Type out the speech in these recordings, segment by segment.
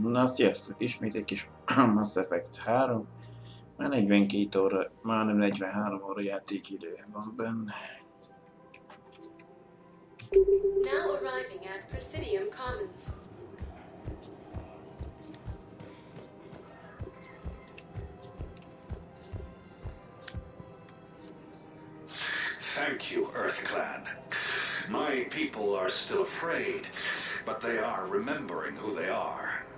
Na, sziasztok! Ismét egy kis Mass Effect 3. Már 42 óra, már nem 43 óra játékidő van benne. Now arriving at Presidium Commons. Thank you, Earth Clan. My people are still afraid, but they are remembering who they are.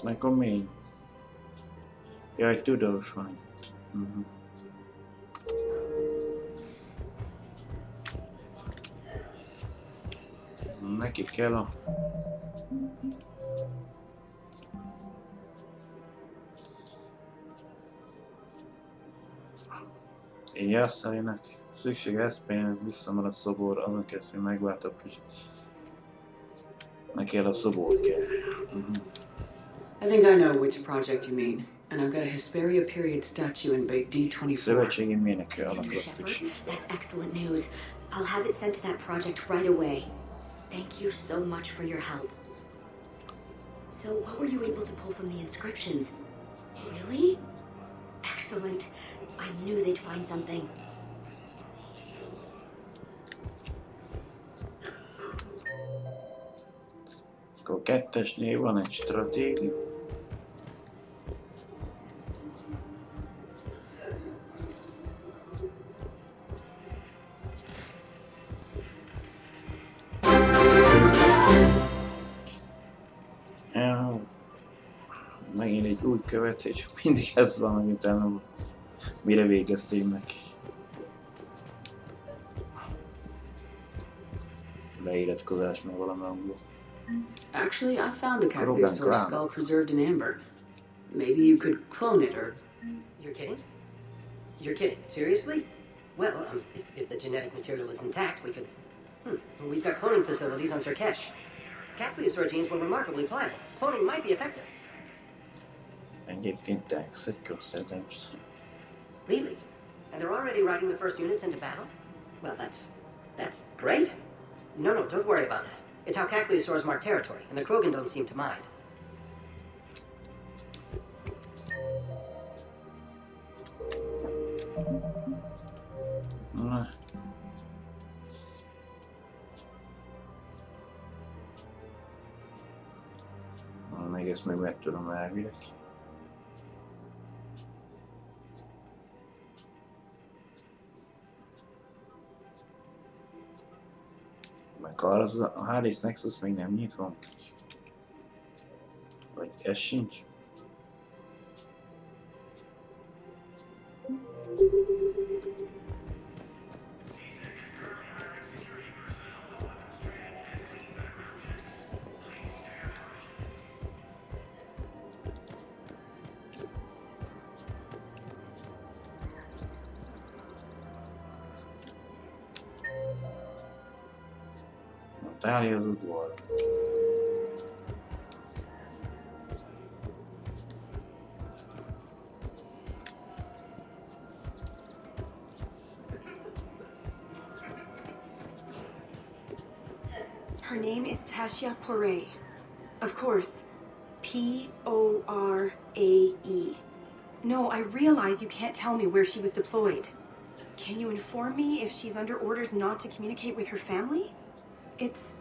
Akkor még? Jaj, tudós van itt. Neki kell a... Én Jászainak szüksége eszpélynek visszamarad szobor, azon keresztül megváltott, és neki el a szobor kell. I think I know which project you mean, and I've got a Hesperia period statue in Bay D24. Szövetségi mérnökre alakult frissítve. That's excellent news. I'll have it sent to that project right away. Thank you so much for your help. So, what were you able to pull from the inscriptions? Really? Excellent. I knew they'd find something. Akkor kettesnél van egy stratégia. Megint egy új követés, mindig ez van, hogy utána mire végezték meg. Leiratkozás meg valami angol. Actually, I found a Cathlisaur skull preserved in amber. Maybe you could clone it, or... You're kidding? You're kidding? Seriously? Well, if the genetic material is intact, we could... We've got cloning facilities on Sirkesh. Cathlisaur genes were remarkably pliable. Cloning might be effective. Egyébként thanks, egy köszönöms. Really? And they're already riding the first units into battle? Well, that's great. No, don't worry about that. It's how Cathlisaurs mark territory, and the Krogan don't seem to mind. Még ezt meg meg tudom elvileg. Meg az a Hades Nexus még nem nyitva. Vagy ez sincs. Tálja az udvar. Her name is Tasha Poray. Of course, P-O-R-A-E. No, I realize you can't tell me where she was deployed. Can you inform me if she's under orders not to communicate with her family? It's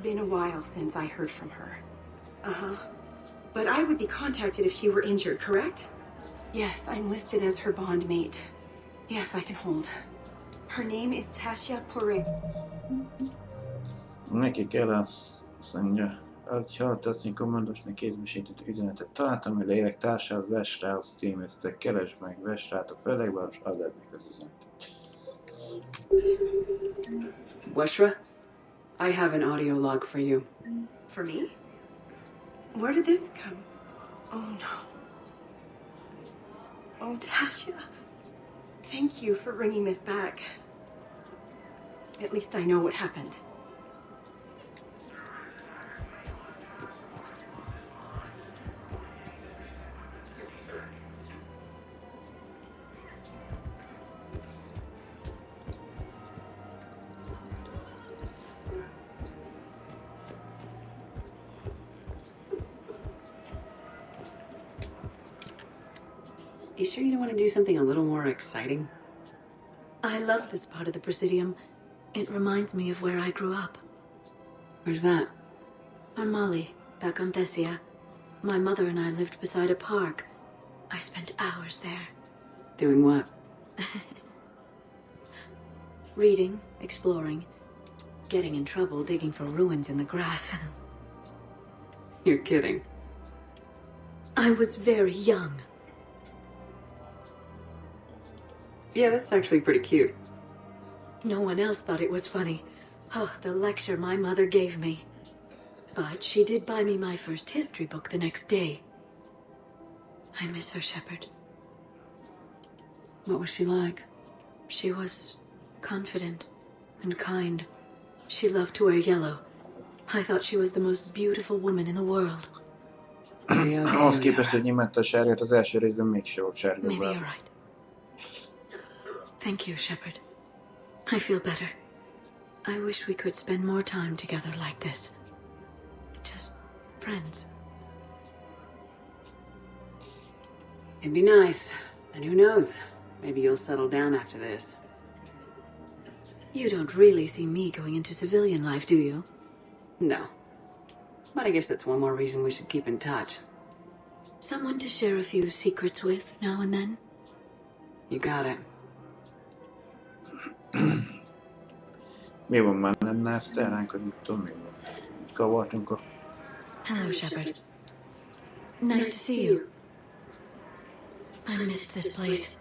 been a while since I heard from her. But I would be contacted if she were injured, correct? Yes, I'm listed as her bond mate. Yes, I can hold. Her name is Tasha Poray. Neki kell azt mondja, ha a Tassin kommandosnak kézbesített üzenetet találtam, hogy leérek társához, vess rá, azt címeztek, keresd meg, vess rá a felekbe, és add meg az üzenetet. Weshra, I have an audio log for you. For me? Where did this come? Oh no. Oh, Tasha. Thank you for bringing this back. At least I know what happened. You sure you don't want to do something a little more exciting? I love this part of the Presidium. It reminds me of where I grew up. Where's that? Armali, back on Thessia. My mother and I lived beside a park. I spent hours there. Doing what? Reading, exploring, getting in trouble digging for ruins in the grass. You're kidding. I was very young. Yeah, that's actually pretty cute. No one else thought it was funny. Oh, the lecture my mother gave me. But she did buy me my first history book the next day. I miss her, Shepard. What was she like? She was confident and kind. She loved to wear yellow. I thought she was the most beautiful woman in the world. Ahhoz képest, hogy nyimatta a sárgát, az első részben mégse volt sárga. Maybe you're right. Thank you, Shepard. I feel better. I wish we could spend more time together like this. Just friends. It'd be nice. And who knows? Maybe you'll settle down after this. You don't really see me going into civilian life, do you? No. But I guess that's one more reason we should keep in touch. Someone to share a few secrets with now and then? You got it. Mi van már lenne ezt ránk, hogy mit tudom én, így kavartunk a... Hello, Shepard. Nice to see you. I missed this place.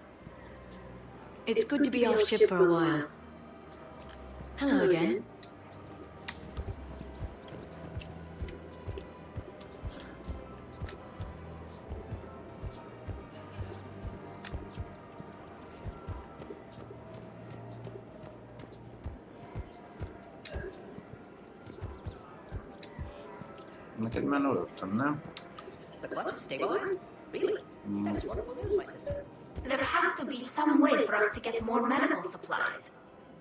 It's good to be off ship for a while. Hello again. Neked már adottam, nem? The clutch is stabilized? Really? That's wonderful news, my sister. There has to be some way for us to get more medical supplies.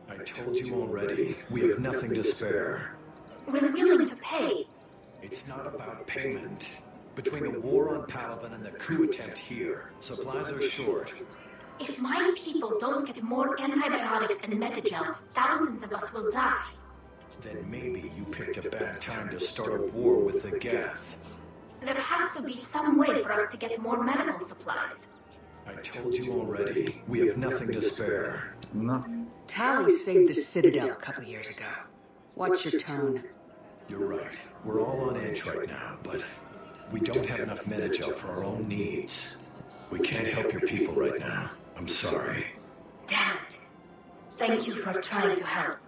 I told you already, we have nothing to spare. We're willing to pay. It's not about payment. Between the war on Palaven and the coup attempt here, supplies are short. If my people don't get more antibiotics and Metagel, thousands of us will die. Then maybe you picked a bad time to start a war with the Geth. There has to be some way for us to get more medical supplies. I told you already, we have nothing to spare. Na, Tally saved the Citadel a couple years ago. Watch your tone. You're right, we're all on edge right now, but we don't have enough Metagel for our own needs. We can't help your people right now. I'm sorry. Damn it. Thank you for trying to help.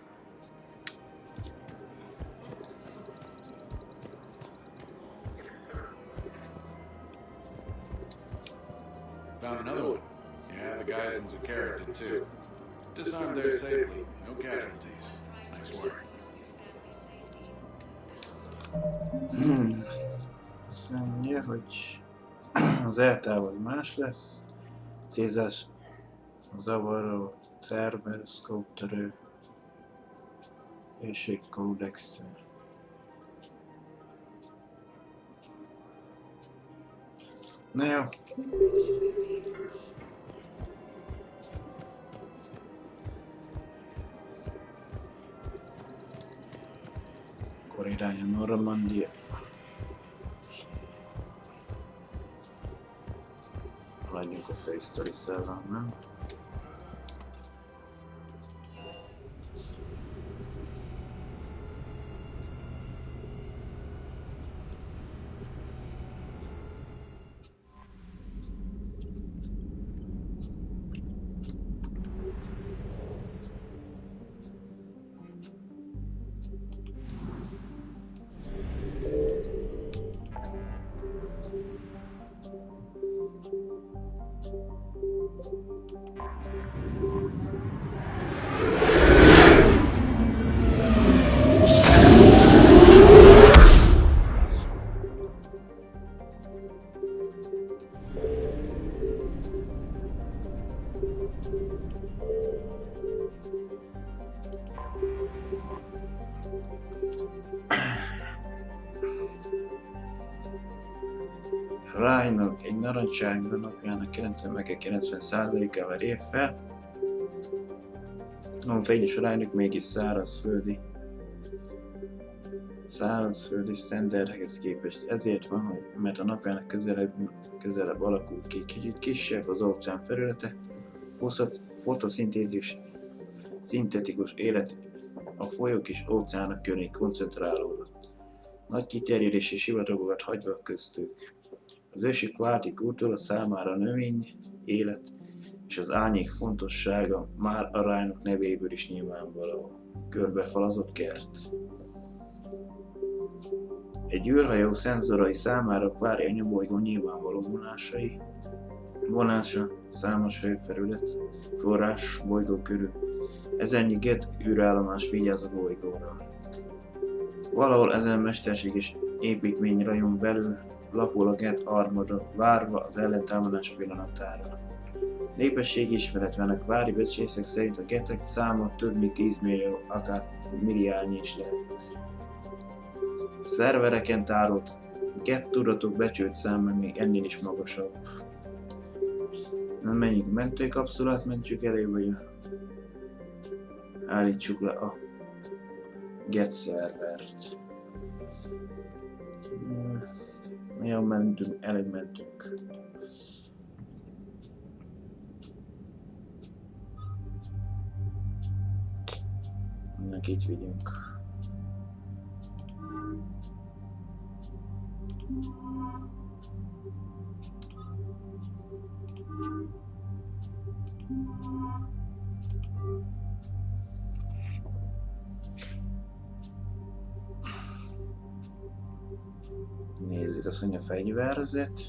Found another one. Yeah, the guys in Zakara did too. Disarmed there safely. No casualties. Nice work. azt mondja, hogy az eltáv az más lesz. Cézás, zavaró, szerver, szkóptörő, és egy kódex. Na jó. Akkor irány a Normandia. Haladjunk a Fejlesztő szellem, nem? Rhino egy narancssárga napjának 90%-ával ér fel. A fényes Rhino mégis szárazföldi sztenderdekhez képest. Ezért van, hogy mert a napjának közelebb alakul ki, kicsit kisebb az óceán felülete, fotoszintézis, szintetikus élet a folyók és óceánok köré koncentrálódott, nagy kiterjedési sivatagokat hagyva köztük. Az ősi kváti kultúra számára a növény, élet és az árnyék fontossága már a rhynok nevéből is nyilvánvaló. Körbefalazott kert. Egy űrhajó szenzorai számára a kvári anyabolygó nyilvánvaló vonása számos hőfelület, forrás bolygó körül. Ezennyi get űrállomás vigyáz a bolygóra. Valahol ezen mesterséges építményrajon belül lapul a get armada, várva az ellentámadás pillanatára. Népességi ismeret van, a kvári becslések szerint a getek száma több mint 10 millió, akár milliárdnyi is lehet. A szervereken tárolt get tudatok becsült száma még ennél is magasabb. Nem menjünk mentőkapszulát, mentjük elő, vagy állítsuk le a get szervert. Jó, mentünk, elég mentünk. Mindenkit vigyünk. Nézzük, azt mondja fegyverzet.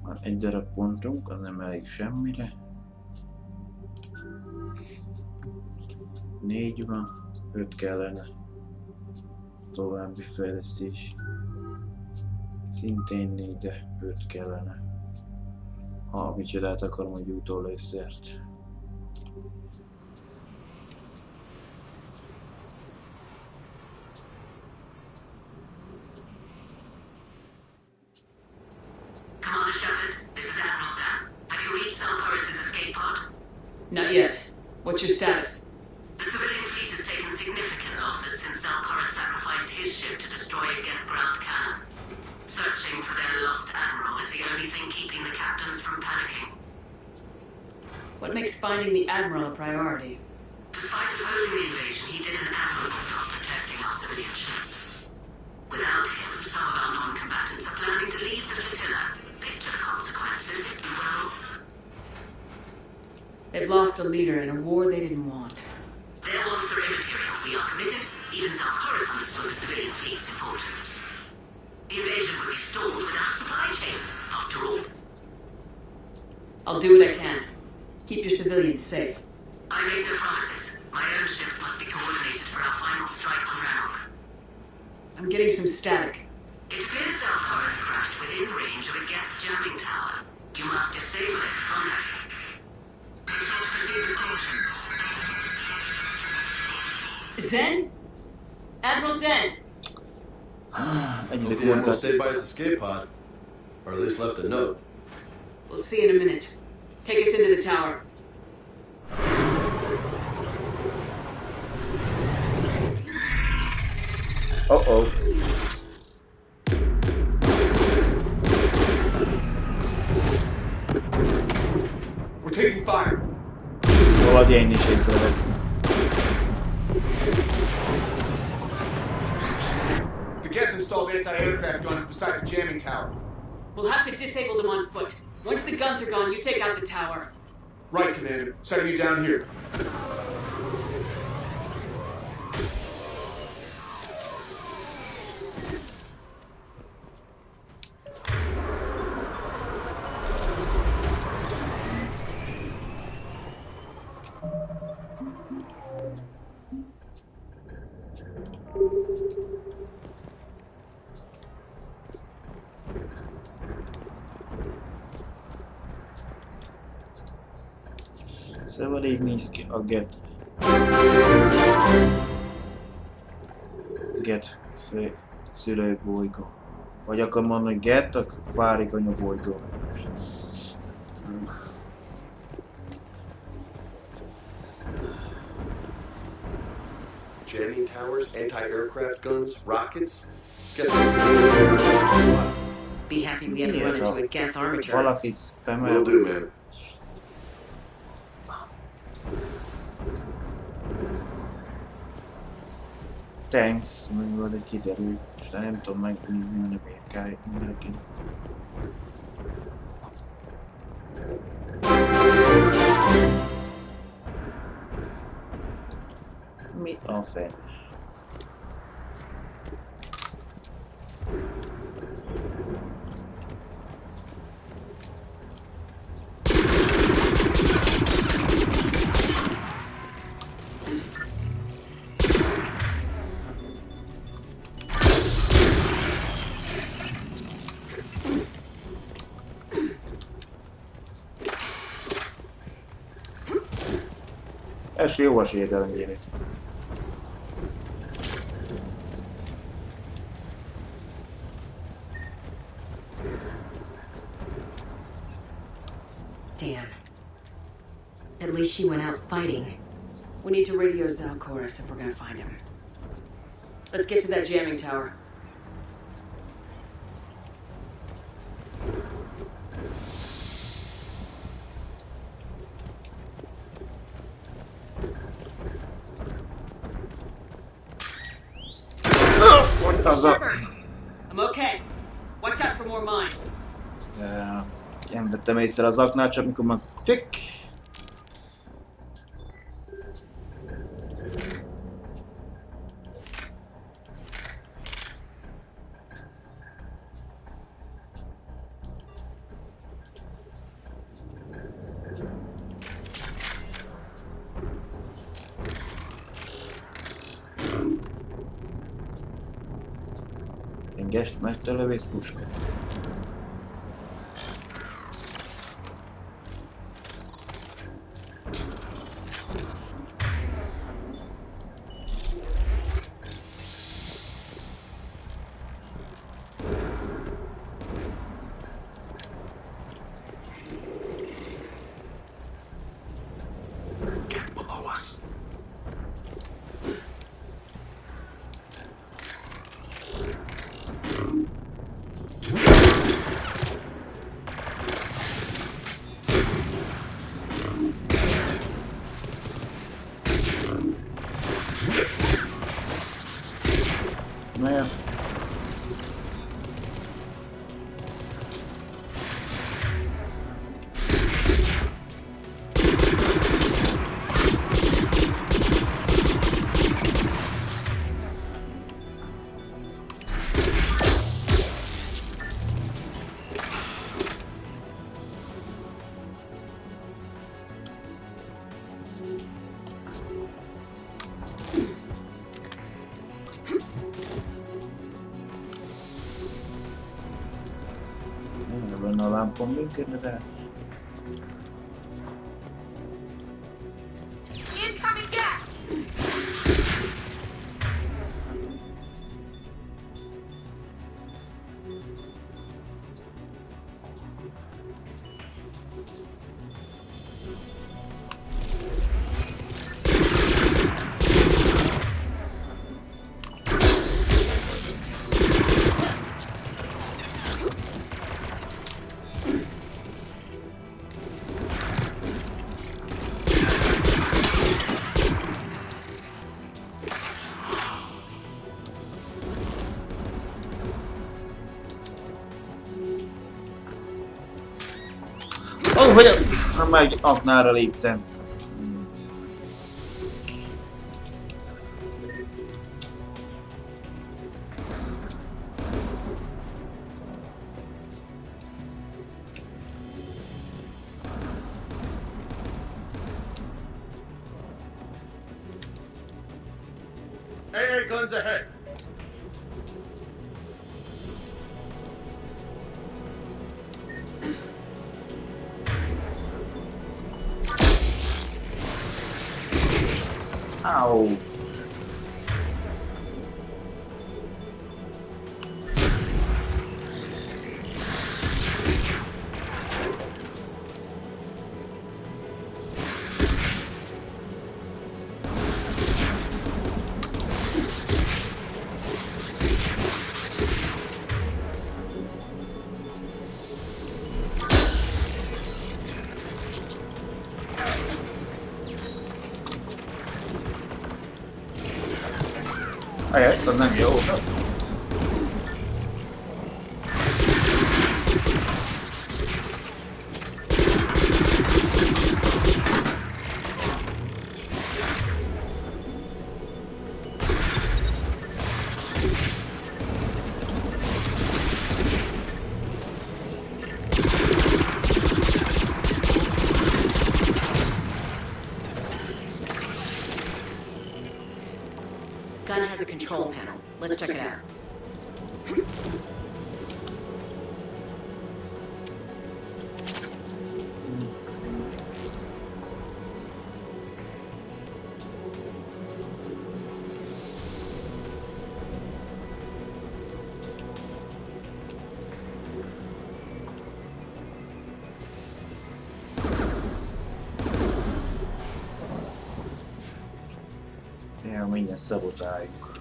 Van egy darab pontunk, az nem elég semmire. 4 van, 5 kellene. További fejlesztés. Szintén 4, de 5 kellene. Ha micsodát akarom, hogy utólőszert. Commander Shepard, this is Admiral Sam. Have you reached Salcoris' escape pod? Not yet. What's your status? The civilian fleet has taken significant losses since Salcoris sacrificed his ship to destroy a Geth ground cannon. Searching for their lost admiral is the only thing keeping the captains from panicking. What makes finding the admiral a priority? Despite opposing the invasion, he did an admirable job protecting our civilian ships. Without him, some of our non-combatants are planning to leave the flotilla. Picture the consequences, if you will. They've lost a leader in a war they didn't want. Their wants are immaterial. We are committed. Even Salcoris understood the civilian fleet's importance. The invasion would be stalled without a supply chain, after all. I'll do what I can. Keep your civilians safe. I make no promises. My own ships must be coordinated for our final strike on Rannoch. I'm getting some static. It appears Salcoris crashed within range of a Geth jamming tower. You must disable it to contact it. Proceed with caution. Zen? Admiral Zen! Egyedül The Admiral kurkat. stayed by his escape pod, or at least left a note. We'll see in a minute. Take us into the tower. Oh. We're taking fire. Valahogy én is észrevettem. The Geth installed anti-aircraft guns beside the jamming tower. We'll have to disable them on foot. Once the guns are gone, you take out the tower. Right, Commander. Setting you down here. Szóval így néz ki a Get szülőbolygó. Vagy akkor mondani, hogy Get a várik anyabolygó. Jamming towers, anti-aircraft guns, rockets. Get Be happy we haven't run into a Geth armature. Valaki Will spamel. do, man. Thanks, majd egy kiderül. És nem tudom megnézni, hogy miért kell mindenkinek. Mi a fel? Ez jó esélyed elengedni. Damn. At least she went out fighting. We need to radio Zalcoris if we're gonna find him. Let's get to that jamming tower. I'm okay. Watch out for more mines. Nem vettem észre az aknál, csak mikor meg... Tick! Engest mesterlövész puska. Get below us. Na ja. Nem a lámpon működne, de... Incoming gas! Ó, hogy már egy aknára léptem. AA guns ahead. Au! Ajaj, az nem jó. Gun has a control panel. Let's check it out. Ja, mindjárt szabotáljuk.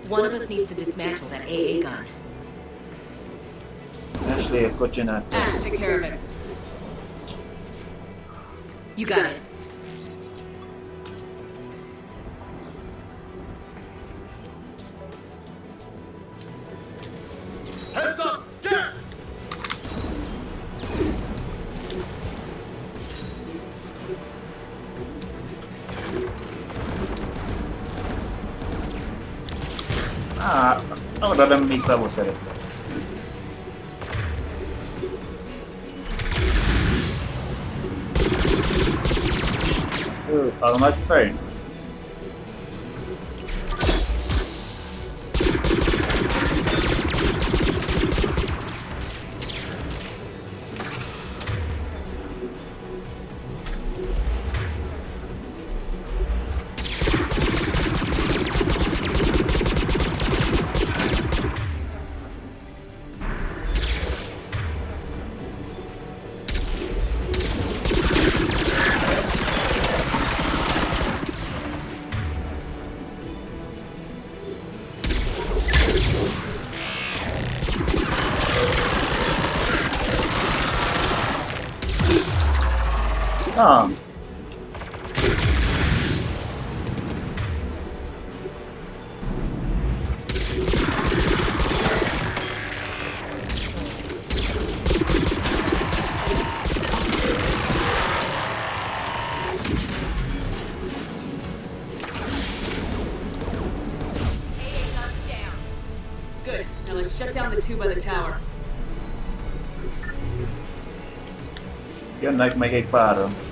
One of us needs to dismantle that AA gun. Ashley, akkor csinálta. Ash, take care of it. You got it. Heads up! Get! Oda nem mi szavó szerettem. A nagy fejünk. Ah. Good. Now let's shut down the two by the tower. Jönnek meg egy páran.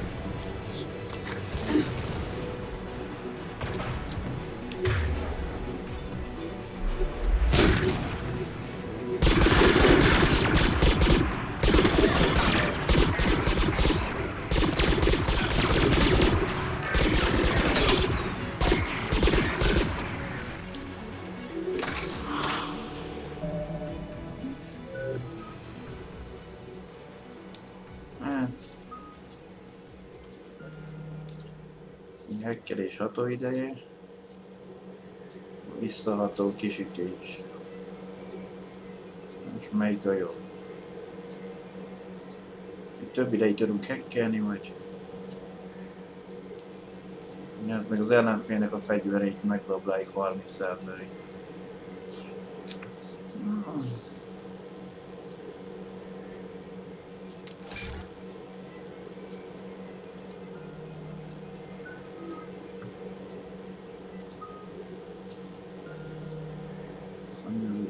Hekkelés hatóideje, visszaható kisütés. Most melyik a jó? Több ideig tudunk hekkelni, vagy? Meg az ellenfélnek a fegyvereit megbabláljuk 30%. Az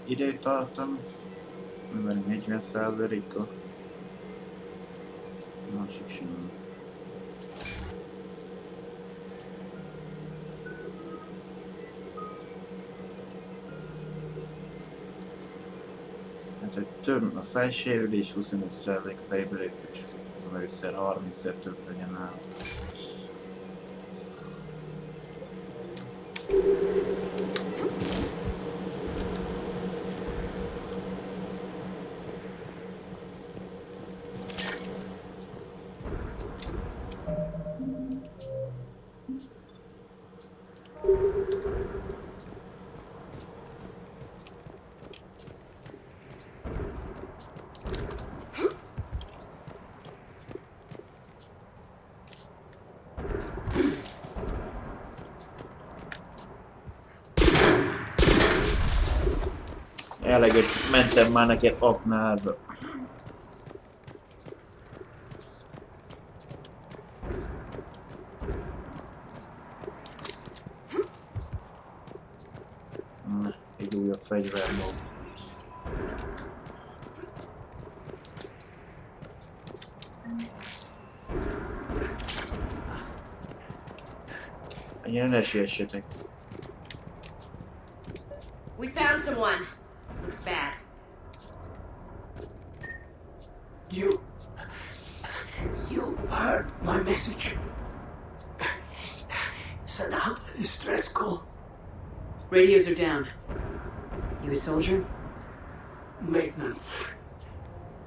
időtartam, mivel 40%-a. Másik sem. hogy több a fejsérülés, 25% a fejbelépés, először 30-szer több legyen nála. Eleget mentem már neked aknádba. Na, egy újabb fegyvermód. Ennyire ne siessetek. We found someone. Looks bad. You heard my message. Send out a distress call. Radios are down. You a soldier? Maintenance.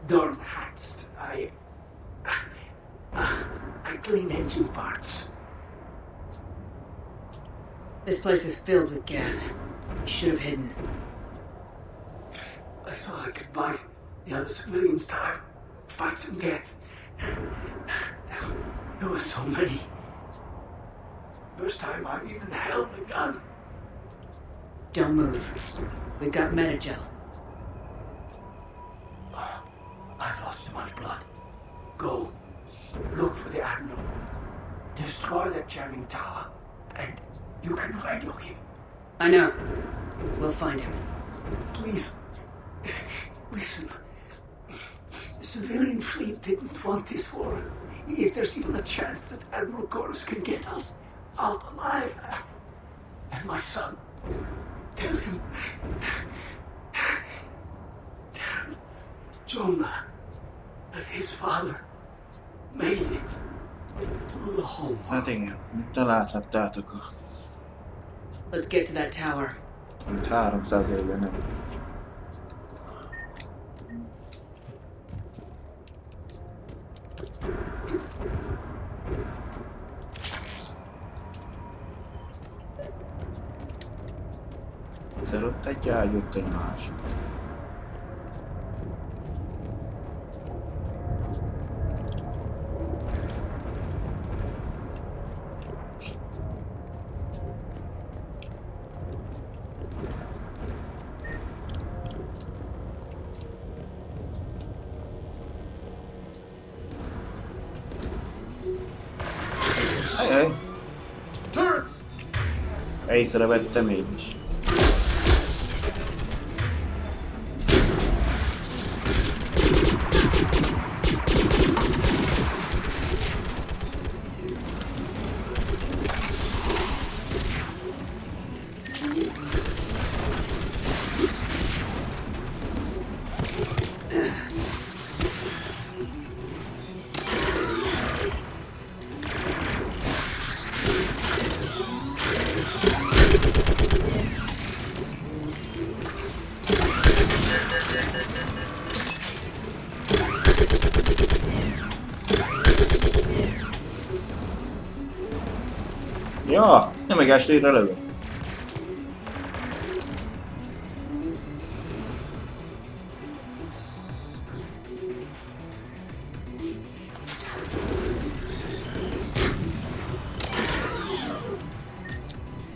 Dorm hats. I clean engine parts. This place is filled with gas. You should have hidden. I thought I could buy the other civilians time, fight some death. There were so many. First time I've even held a gun. Don't move. We've got Metagel. I've lost too much blood. Go. Look for the Admiral. Destroy that jamming tower. And you can radio him. I know. We'll find him. Please. Listen. The civilian fleet didn't want this war. If there's even a chance that Admiral Corus can get us out alive. And my son. Tell him. Tell Jonah that his father made it through the home. Hát igen, találhattátok a... Let's get to that tower. 300 éve nem. Egyszer ott egy ágy, ott egy másik. Ajaj! Észrevettem én is. Ja, nem meg estére lövök.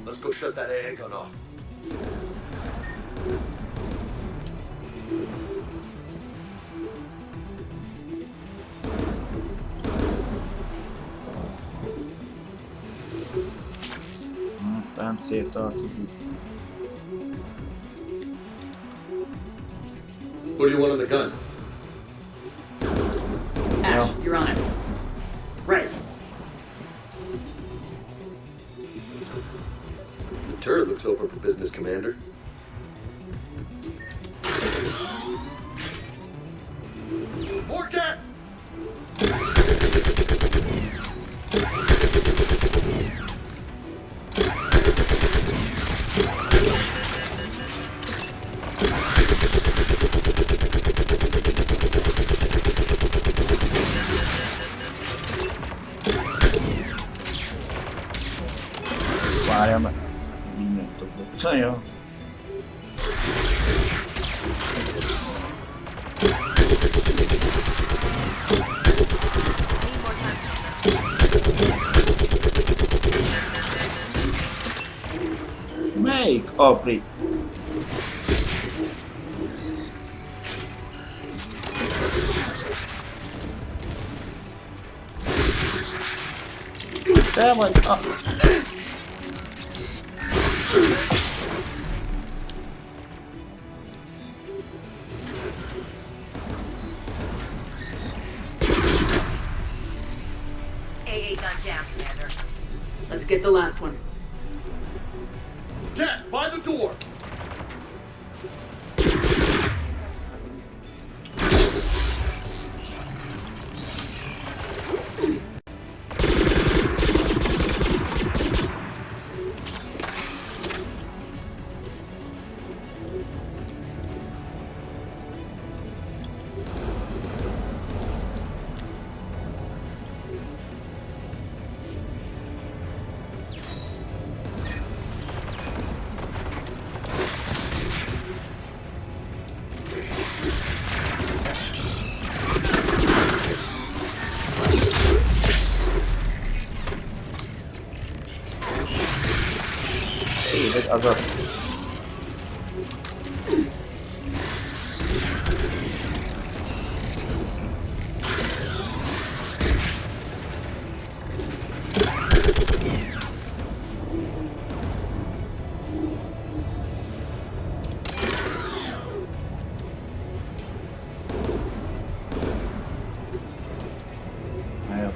Let's go shut that air gun off. Páncél tartozik. What do you want on the gun? Ash, you're on it. Right. The turret looks open for business, Commander. Várjál meg. Mindent tudott. Jó. Melyik aprit? Te vagy a... AA gun down, Commander. Let's get the last one. Cat, by the door! Élet az a...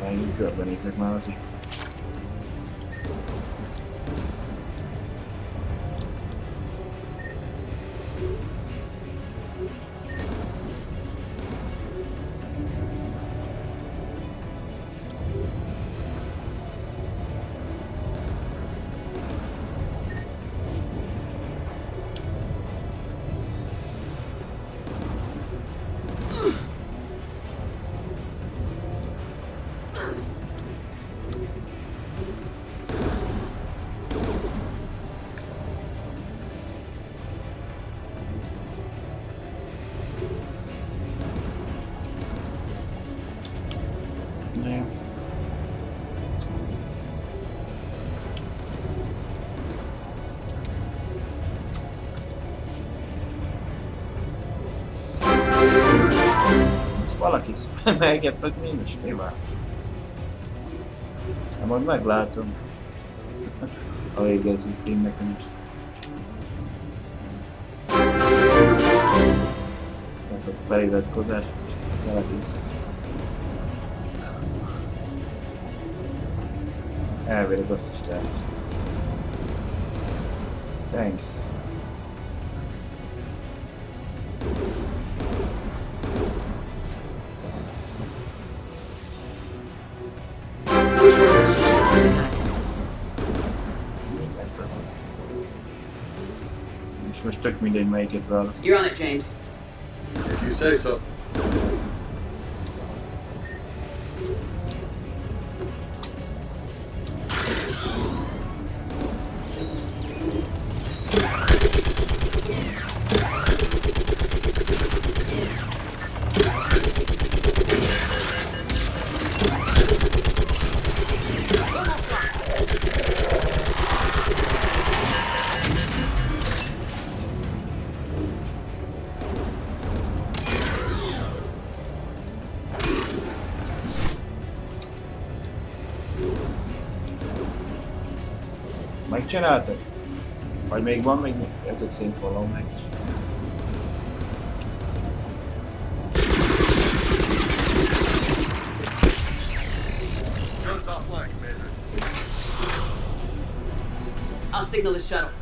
Én körbenézek már azért. Valaki szpemelget, meg mínus, mi van? Hát majd meglátom. Ha végez is szín nekem most. Ez a feliratkozás, most valaki elvileg azt is lehet. Thanks. És most tök mindegy, melyiket választ. You're on it, James. If you say so. Megcsináltad? Vagy még van még? Ezek szerint valahol meg is. I'll signal the shuttle.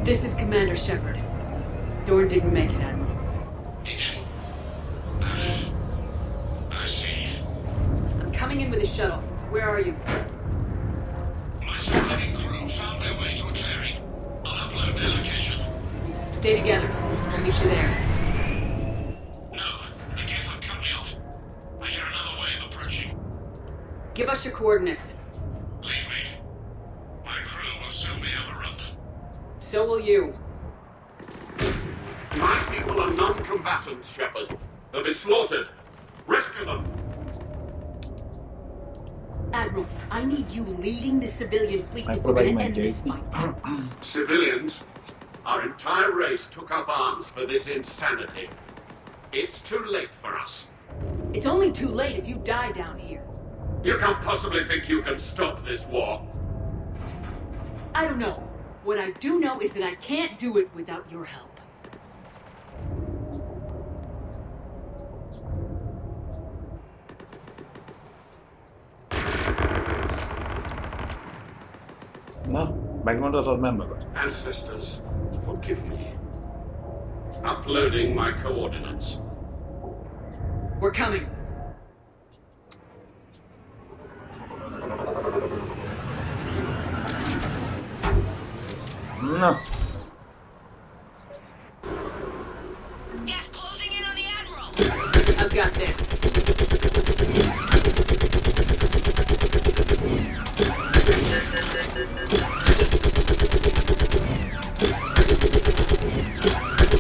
This is Commander Shepard. Dorn didn't make it, Admiral. He did. I see. I'm coming in with a shuttle. Where are you? My surviving crew found their way to a clearing. I'll upload their location. Stay together. I'll meet you there. No, the Geth have cut me off. I hear another wave approaching. Give us your coordinates. Leave me. My crew will soon be overrun. So will you. My people are non-combatants, Shepard. They'll be slaughtered. Rescue them. Admiral, I need you leading the civilian fleet I if we're provide gonna my end this JC. fight. Civilians, our entire race took up arms for this insanity. It's too late for us. It's only too late if you die down here. You can't possibly think you can stop this war. I don't know. What I do know is that I can't do it without your help. Na, megmondatod, nem magad. Ancestors, forgive me. Uploading my coordinates. We're coming. Na, Gas closing in on the Admiral. I've got this.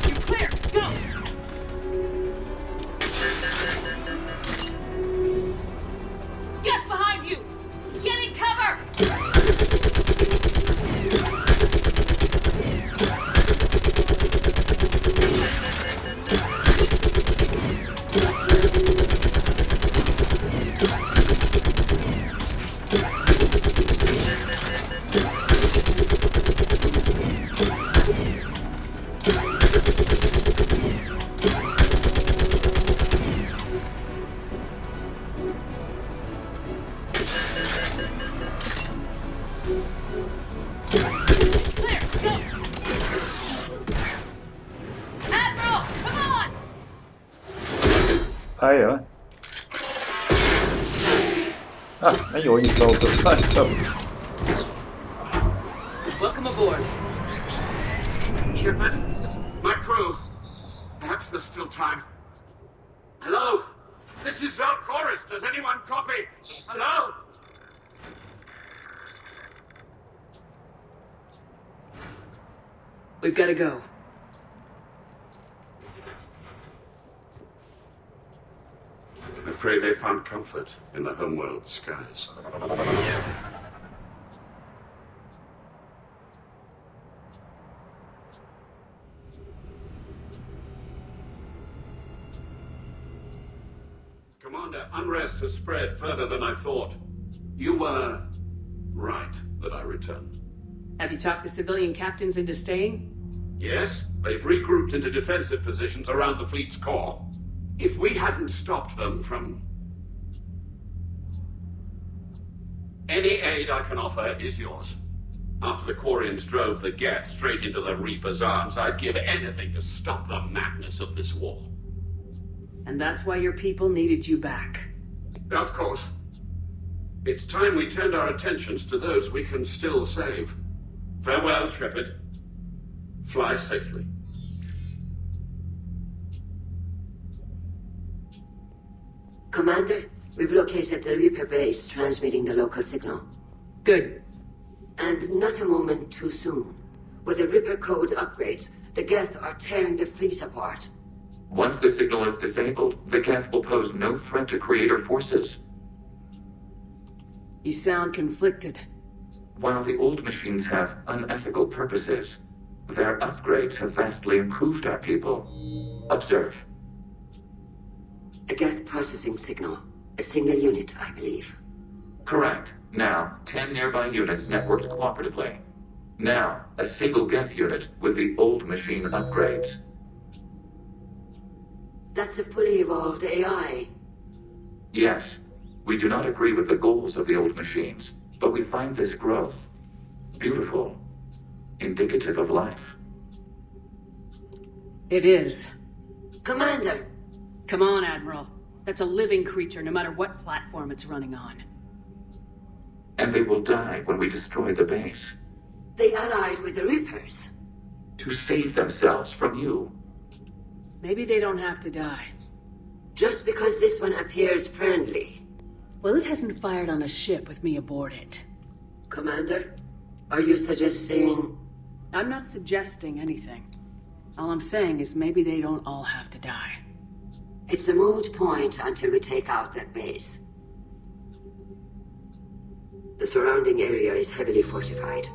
You're clear. Go. Get behind you. Get in cover. Clear. Go. Admiral, come on. ajaj. Na jó, nyitva autót láttam. Welcome aboard. Shepard, my crew. Perhaps there's still time. Hello? This is Zalchorus. Does anyone copy? Hello? We've got to go. I pray they found comfort in the homeworld skies. Commander, unrest has spread further than I thought. You were right that I returned. Have you talked the civilian captains into staying? Yes, they've regrouped into defensive positions around the fleet's core. If we hadn't stopped them from... Any aid I can offer is yours. After the Quarians drove the Geth straight into the Reaper's arms, I'd give anything to stop the madness of this war. And that's why your people needed you back. Of course. It's time we turned our attentions to those we can still save. Farewell, Shepard. Fly safely. Commander, we've located the Reaper base transmitting the local signal. Good. And not a moment too soon. With the Reaper code upgrades, the Geth are tearing the fleet apart. Once the signal is disabled, the Geth will pose no threat to Creator forces. You sound conflicted. While the old machines have unethical purposes, their upgrades have vastly improved our people. Observe. A Geth processing signal. A single unit, I believe. Correct. Now, 10 nearby units networked cooperatively. Now, a single Geth unit with the old machine upgrades. That's a fully evolved AI. Yes, we do not agree with the goals of the old machines, but we find this growth beautiful, indicative of life. It is. Commander! Come on, Admiral. That's a living creature, no matter what platform it's running on. And they will die when we destroy the base. They allied with the Reapers. To save themselves from you. Maybe they don't have to die. Just because this one appears friendly. Well, it hasn't fired on a ship with me aboard it. Commander, are you suggesting... I'm not suggesting anything. All I'm saying is maybe they don't all have to die. It's a moot point until we take out that base. The surrounding area is heavily fortified,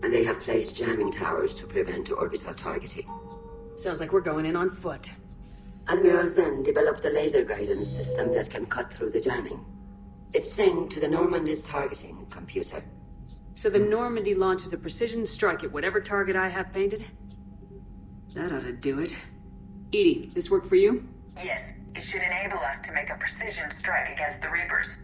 and they have placed jamming towers to prevent orbital targeting. Sounds like we're going in on foot. Admiral Zen developed a laser guidance system that can cut through the jamming. It's synced to the Normandy's targeting computer. So the Normandy launches a precision strike at whatever target I have painted? That ought to do it. Edie, this work for you? Yes, it should enable us to make a precision strike against the Reapers.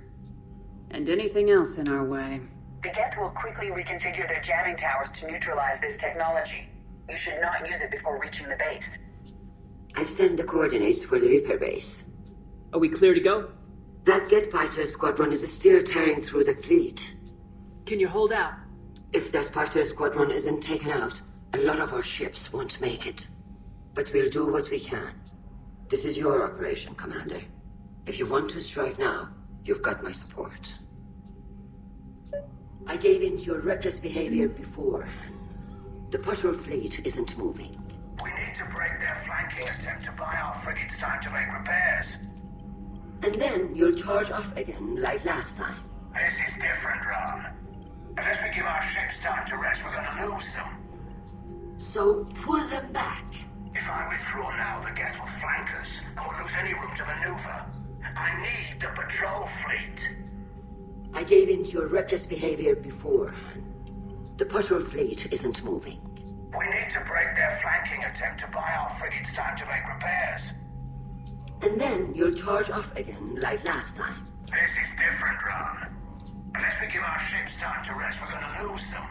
And anything else in our way. The Geth will quickly reconfigure their jamming towers to neutralize this technology. You should not use it before reaching the base. I've sent the coordinates for the Reaper base. Are we clear to go? That Geth fighter squadron is still tearing through the fleet. Can you hold out? If that fighter squadron isn't taken out, a lot of our ships won't make it. But we'll do what we can. This is your operation, Commander. If you want to strike now, you've got my support. I gave in to your reckless behavior before. The patrol fleet isn't moving. We need to break their flanking attempt to buy our frigates time to make repairs. And then you'll charge off again, like last time. This is different, Ron. Unless we give our ships time to rest, we're gonna lose them. So pull them back. If I withdraw now, the Geth will flank us, and we'll lose any room to maneuver. I need the patrol fleet. I gave in to your reckless behavior before. The patrol fleet isn't moving. We need to break their flanking attempt to buy our frigates time to make repairs. And then you'll charge off again, like last time. This is different, Ron. Unless we give our ships time to rest, we're gonna lose them.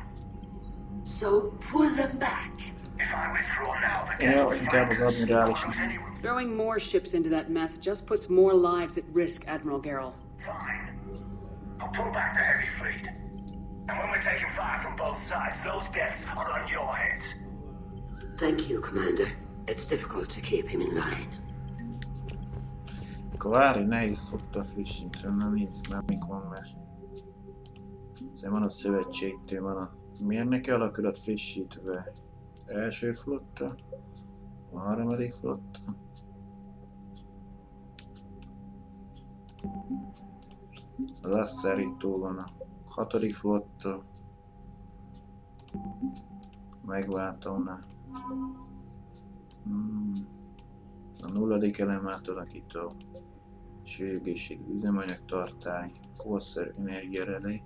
So pull them back. If I withdraw now, the Geth will flank us, and we'll lose any room. Throwing more ships into that mess just puts more lives at risk, Admiral Garrel. Fine. I'll pull back the heavy fleet. And when we're taking fire from both sides, those deaths are on your heads. Thank you, Commander. It's difficult to keep him in line. Akkor várj, nehéz szokta frissíteni, na nézzük már mik van, mert szóval van a szövetségtől, van a mérnöki alakulat frissítve. Első flotta, a harmadik flotta. Az asszerító van a hatodik flotta. Megváltónál. A nulladik elem átalakító. Sürgősség, üzemanyag tartály, korszerű energiarelé,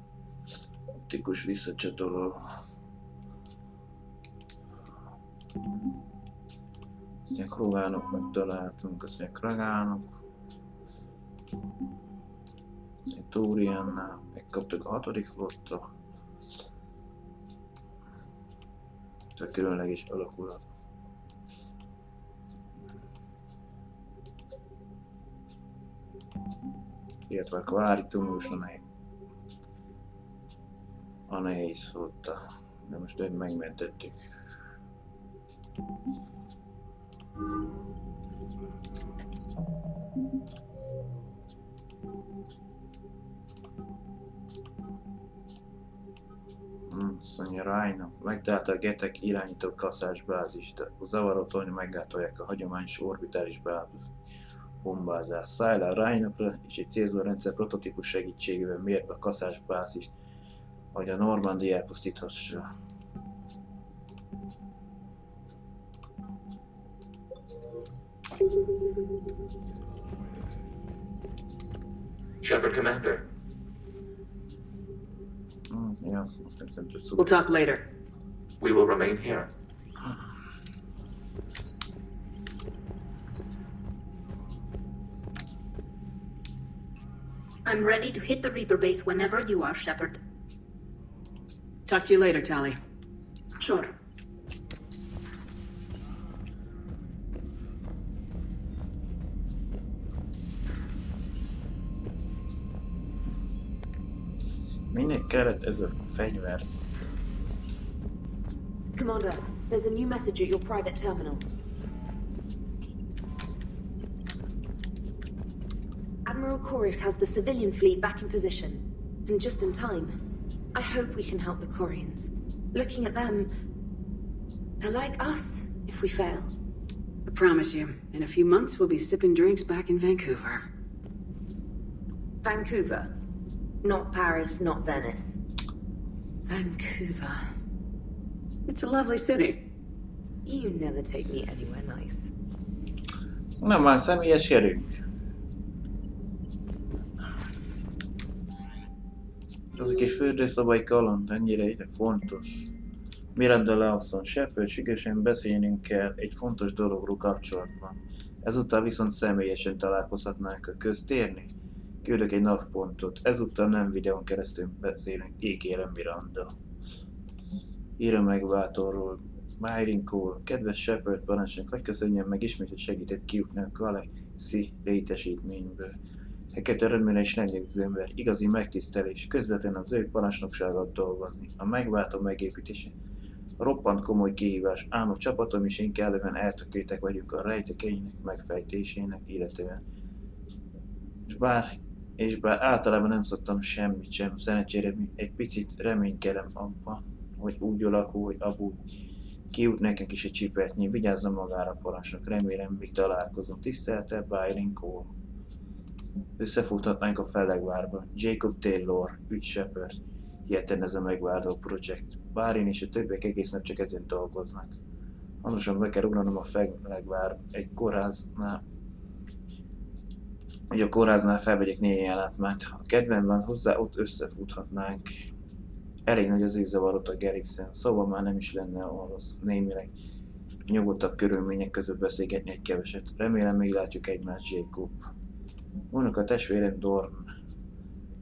optikus visszacsatoló. Aztán krogánok megtaláltunk, aztán kragánok. Aztán Tóriánnál megkaptuk a hatodik flotta. A különleges alakulat. Illetve a kvári tumulus a nehéz flotta. De most őt megmentettük. Szanyi Rájnak megtalálta a getek irányító kaszásbázist. A zavaró tornyok meggátolják a hagyományos orbitális bombázás. Szállj le a Rájnokra, és egy célzórendszer prototípus segítségével mérd be a kaszásbázist, hogy a Normandy elpusztíthassa. Shepard, Commander. Yeah, we'll talk later. We will remain here. I'm ready to hit the Reaper base whenever you are, Shepard. Talk to you later, Tali. Sure. kellett ez a fegyver. Commander, there's a new message at your private terminal. Admiral Chorus has the civilian fleet back in position, and just in time. I hope we can help the Quarians. Looking at them, they're like us if we fail. I promise you, in a few months we'll be sipping drinks back in Vancouver. Vancouver. Not Paris, not Venice. Vancouver. It's a lovely city. You never take me anywhere nice. Na már személyeskedünk. Az a kis fürdőszobai kaland ennyire fontos. Miranda Lawson, Shepard, sürgősen beszélnünk kell egy fontos dologról kapcsolatban. Ezúttal viszont személyesen találkozhatnánk a köztérnél. Küldök egy nappontot. Ezúttal nem videón keresztül beszélünk. Ígérem, Miranda. Ír a megváltóról. Myrin Cole. Kedves Shepard parancsnok, hadd köszönjem meg ismét, hogy segített kijutni a Galaxy létesítményből. Hekete remélem is lenyűgöző ember. Igazi megtisztelés. Közvetlenül az ő parancsnokságot dolgozni. A megváltó megépítése. Roppant komoly kihívás, ám a csapatom is én kellően eltökéltek vagyunk a rejtekeinek megfejtésének illetően. És bár általában nem szoktam semmit sem, szerencsére egy picit reménykedem abban, hogy úgy alakul, hogy abból kijut nekünk is egy csipetnyi. Vigyázzon magára, parancsnok, remélem még találkozunk. Tisztelettel, Myrin Cole. Összefuthatnánk a Fellegvárban. Jacob Taylor, ügy Shepard. Hihetetlen ez a megváltó projekt. Bár én és a többiek egész nap csak ezen dolgoznak. Hamarosan be kell ugranom a Fellegvár egy kórháznál, hogy a kórháznál felvegyek néhány ellátmányt. Ha kedven van hozzá, ott összefuthatnánk. Elég nagy az űrzavar ott a Gerixen, szóval már nem is lenne rossz némileg nyugodtabb körülmények között beszélgetni egy keveset. Remélem még látjuk egymást, Jacob. Unoka testvérem Dorn.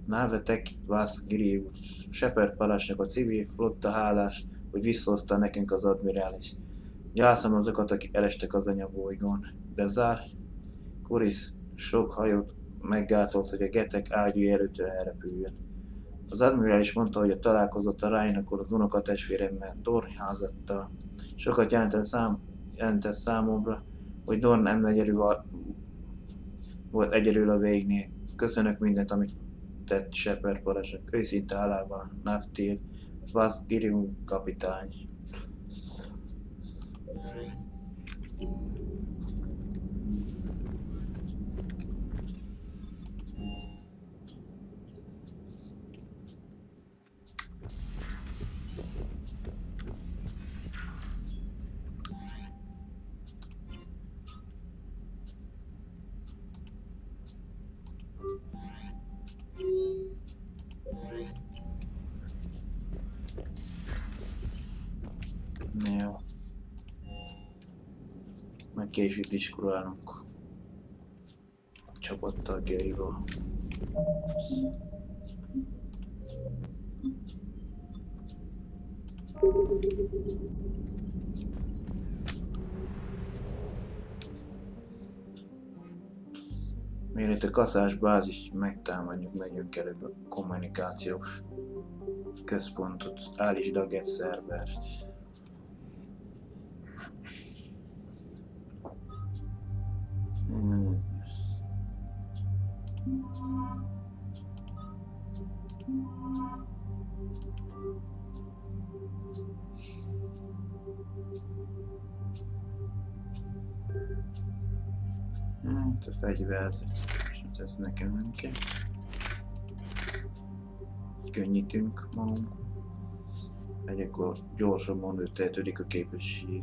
Návetek Vasz Girius. Shepard parancsnok, a civil flotta hálás, hogy visszahozta nekünk az admirális. Gyászom azokat, akik elestek az anyabolygón, de Zár Kuris sok hajót meggátolt, hogy a getek ágyúja előtt elrepüljön. Az admirális mondta, hogy találkozott a Ryan-akkor az unokatestvéremmel, Dorn házattal. Sokat jelentett számomra, hogy Dorn nem volt egyedül a végnél. Köszönök mindent, amit tett Shepard parancsnok. Őszinte hálával, Naftil, Vasz Girius kapitány. Jó. Meg később diskurálunk a csapattagjaival. Mielőtt a kaszás bázist megtámadjuk, megyünk előbb a kommunikációs központot, állítsd a get szervert. Hát a fegyverzet, és ez nekem nem kell. Könnyítünk magunk. Akkor gyorsabban nőttetődik a képesség.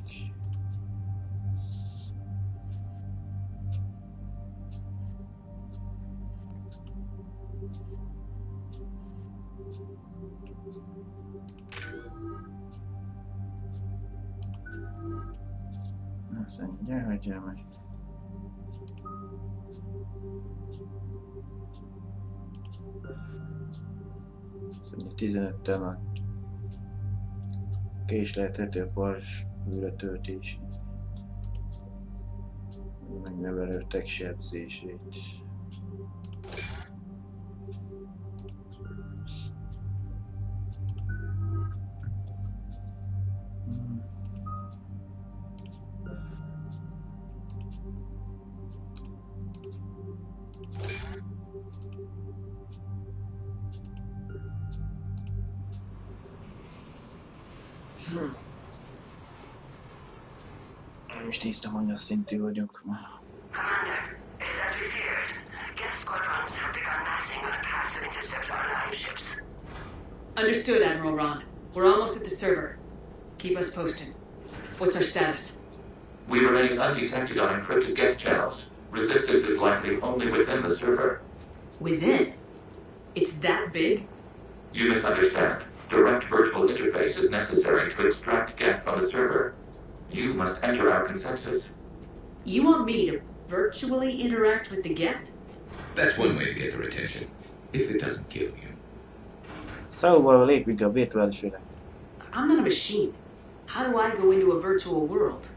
Azt mondja, hagyjál meg. Azt mondja, 15-tel a késleltető a pajzs újratöltés. Megnövelődtek sebzését. Nem is néztem, hogy az szintű vagyok ma. Commander, it is as we feared. Geth squadrons have begun massing on a path to intercept our live ships. Understood, Admiral Ron. We're almost at the server. Keep us posted. What's our status? We remain undetected on encrypted Geth channels. Resistance is likely only within the server. Within? It's that big? You misunderstand. Direct virtual interface is necessary to extract Geth from the server. You must enter our consensus. You want me to virtually interact with the Geth? That's one way to get their attention, if it doesn't kill you. Szóval lépjünk a virtuális világ. I'm not a machine. How do I go into a virtual world?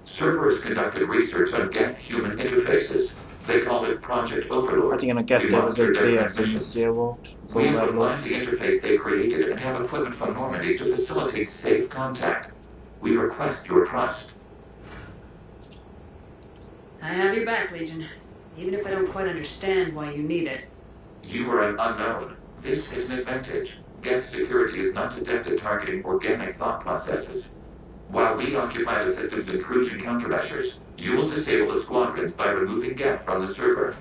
Cerberus conducted research on Geth-human interfaces. They called it Project Overlord. Hát igen, a kettő az egy DLC misszió volt. We have refined the interface they created and have equipment from Normandy to facilitate safe contact. We request your trust. I have your back, Legion. Even if I don't quite understand why you need it. You are an unknown. This is an advantage. Geth security is not adept at targeting organic thought processes. While we occupy the system's intrusion countermeasures, you will disable the squadrons by removing Geth from the server.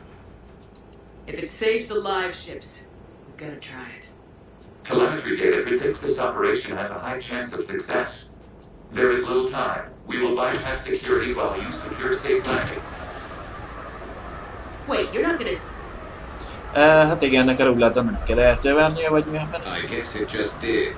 If it saves the live ships, we've got to try it. Telemetry data predicts this operation has a high chance of success. There is little time. We will bypass security while you secure safe landing. Wait, you're not gonna... Hát igen, neked úgy látom, nem kell eltövernie, vagy mi a fene? I guess it just did.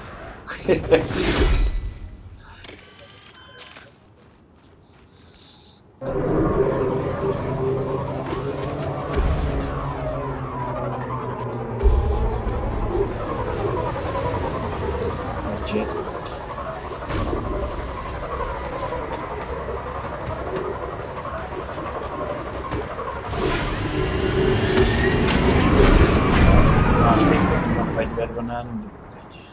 Más részletben a fegyver van nálunk, de mindegy.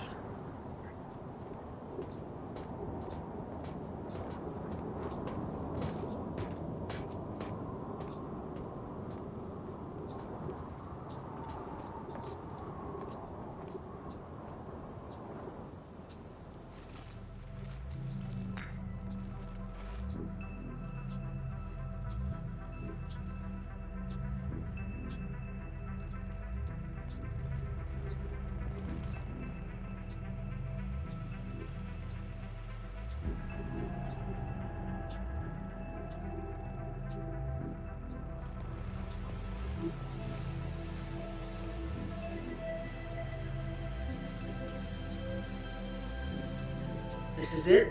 This is it?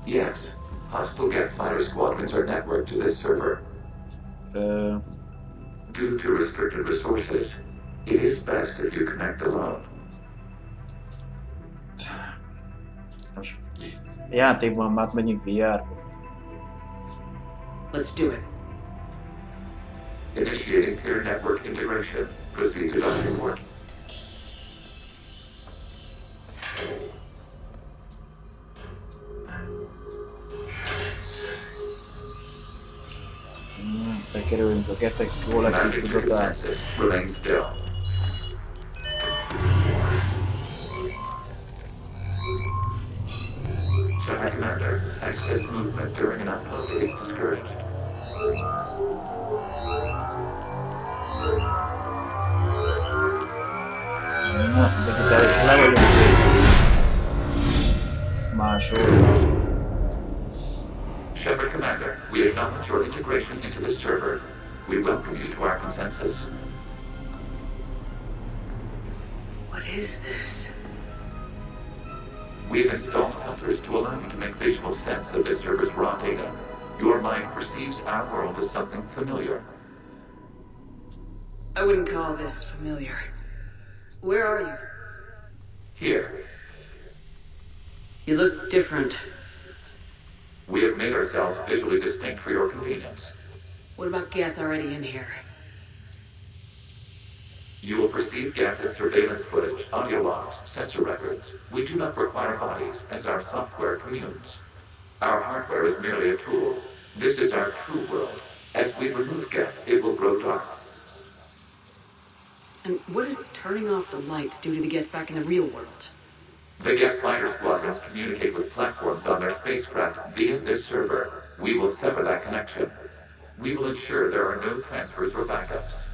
Yes. Hostile Geth fighter squadrons are networked to this server. Due to restricted resources, it is best if you connect alone. Most játékban már menjünk VR-ba. Let's do it. Initiating peer network integration. Proceed to docking port. Bekerülünk a getek kollektív tudatán. Remain still. Sorry, Commander. Access movement during an upload is discouraged. Na, digitális le vagyunk. Máshol. Shepard Commander, we acknowledge your integration into the server. We welcome you to our consensus. What is this? We've installed filters to allow you to make visual sense of this server's raw data. Your mind perceives our world as something familiar. I wouldn't call this familiar. Where are you? Here. You look different. We have made ourselves visually distinct for your convenience. What about Geth already in here? You will perceive Geth as surveillance footage, audio logs, sensor records. We do not require bodies, as our software communes. Our hardware is merely a tool. This is our true world. As we remove Geth, it will grow dark. And what does turning off the lights do to the Geth back in the real world? The Geth fighter squadrons communicate with platforms on their spacecraft via this server. We will sever that connection. We will ensure there are no transfers or backups.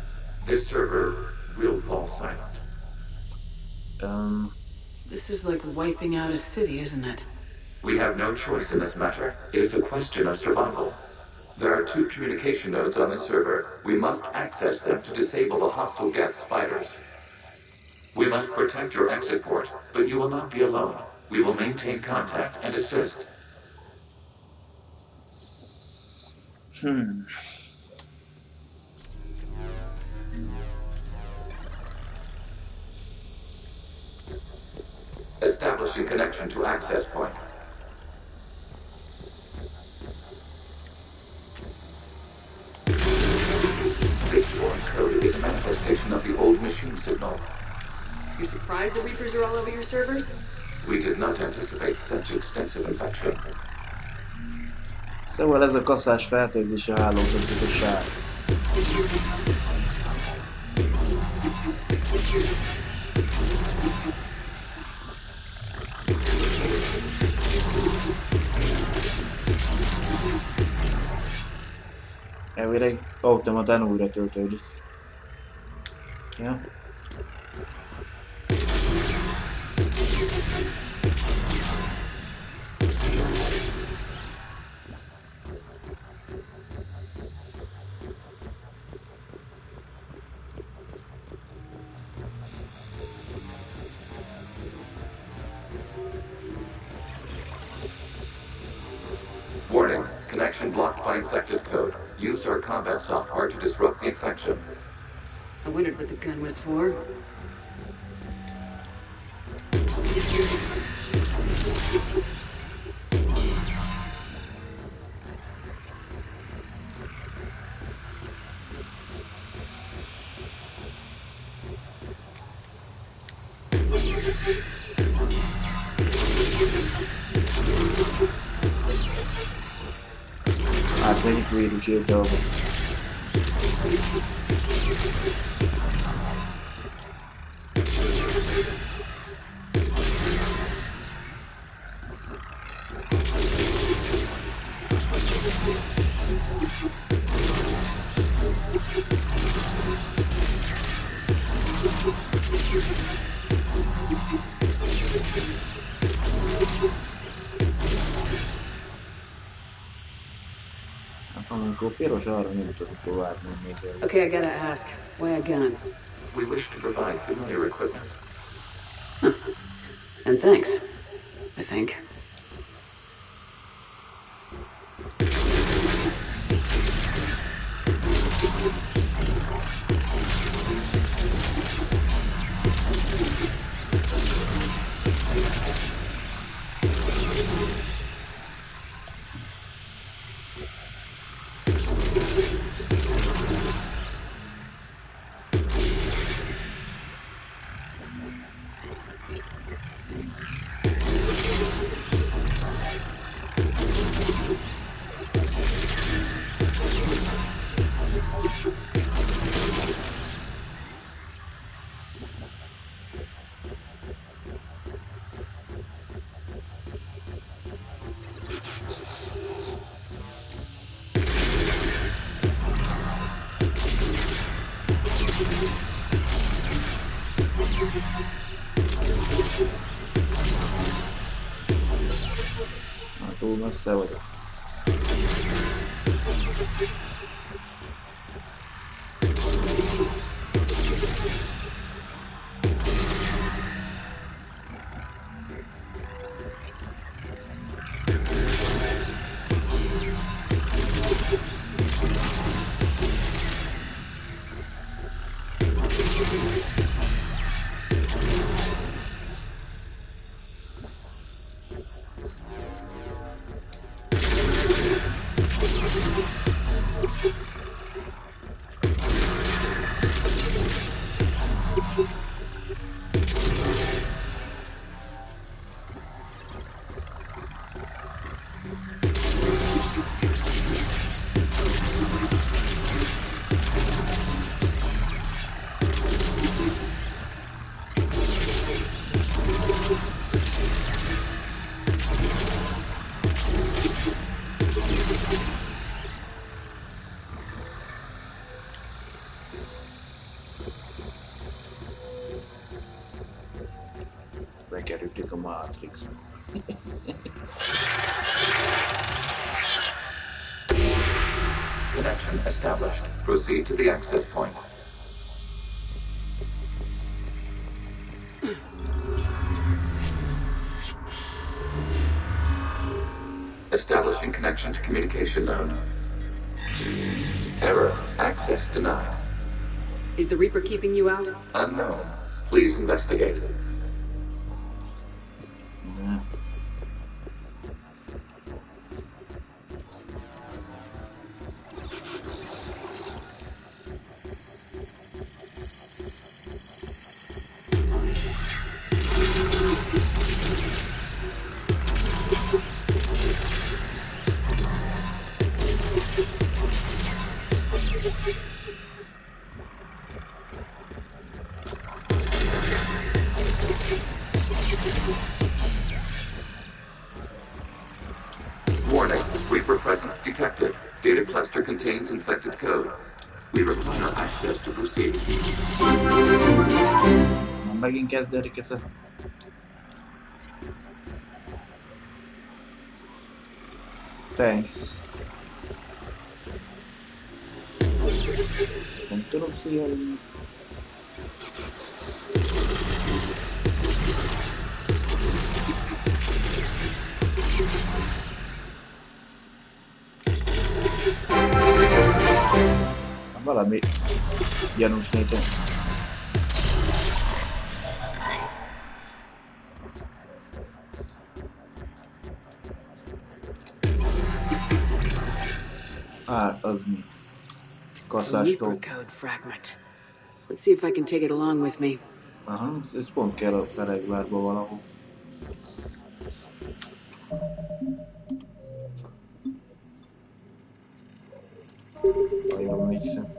This server will fall silent. This is like wiping out a city, isn't it? We have no choice in this matter. It is a question of survival. There are 2 communication nodes on the server. We must access them to disable the hostile Geth's fighters. We must protect your exit port, but you will not be alone. We will maintain contact and assist. Establishing connection to access point. This foreign code is a manifestation of the old machine signal. You're surprised the Reapers are all over your servers? We did not anticipate such extensive infection. Szóval ez a kaszás fertőzés a hálózatosság. Elvileg automatán újra töltődik. Ja. Warning, connection blocked by infected code. Use our combat software to disrupt the infection. I wondered what the gun was for. Átmegyik vírus írtalba. Amikor piros arra nem tudok tovább menni. Okay, I gotta ask, why a gun? We wish to provide familiar equipment. And thanks, I think. Túl messze vagyok. Bekerültük a Matrixba. Connection established. Proceed to the access point. Establishing connection to communication node. Error. Access denied. Is the Reaper keeping you out? Unknown. Please investigate. Ne. Warning. Reaper presence detected. Data cluster contains infected code. We require access to proceed. Megint kezdődik ez a... Thanks. Nem tudom széjelni. Valami gyanús nékem. Az mi? Kaszástó. Code fragment. Let's see if I can take it along with me. Aha, ez pont kell a Felegvárba valahol. Vajon mégsem.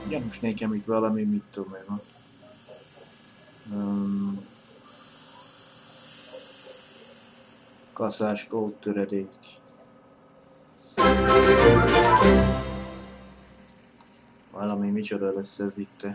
Gyanús nekem itt valami, mit tudom én. Kaszás kód töredék. Valami micsoda lesz ez itt.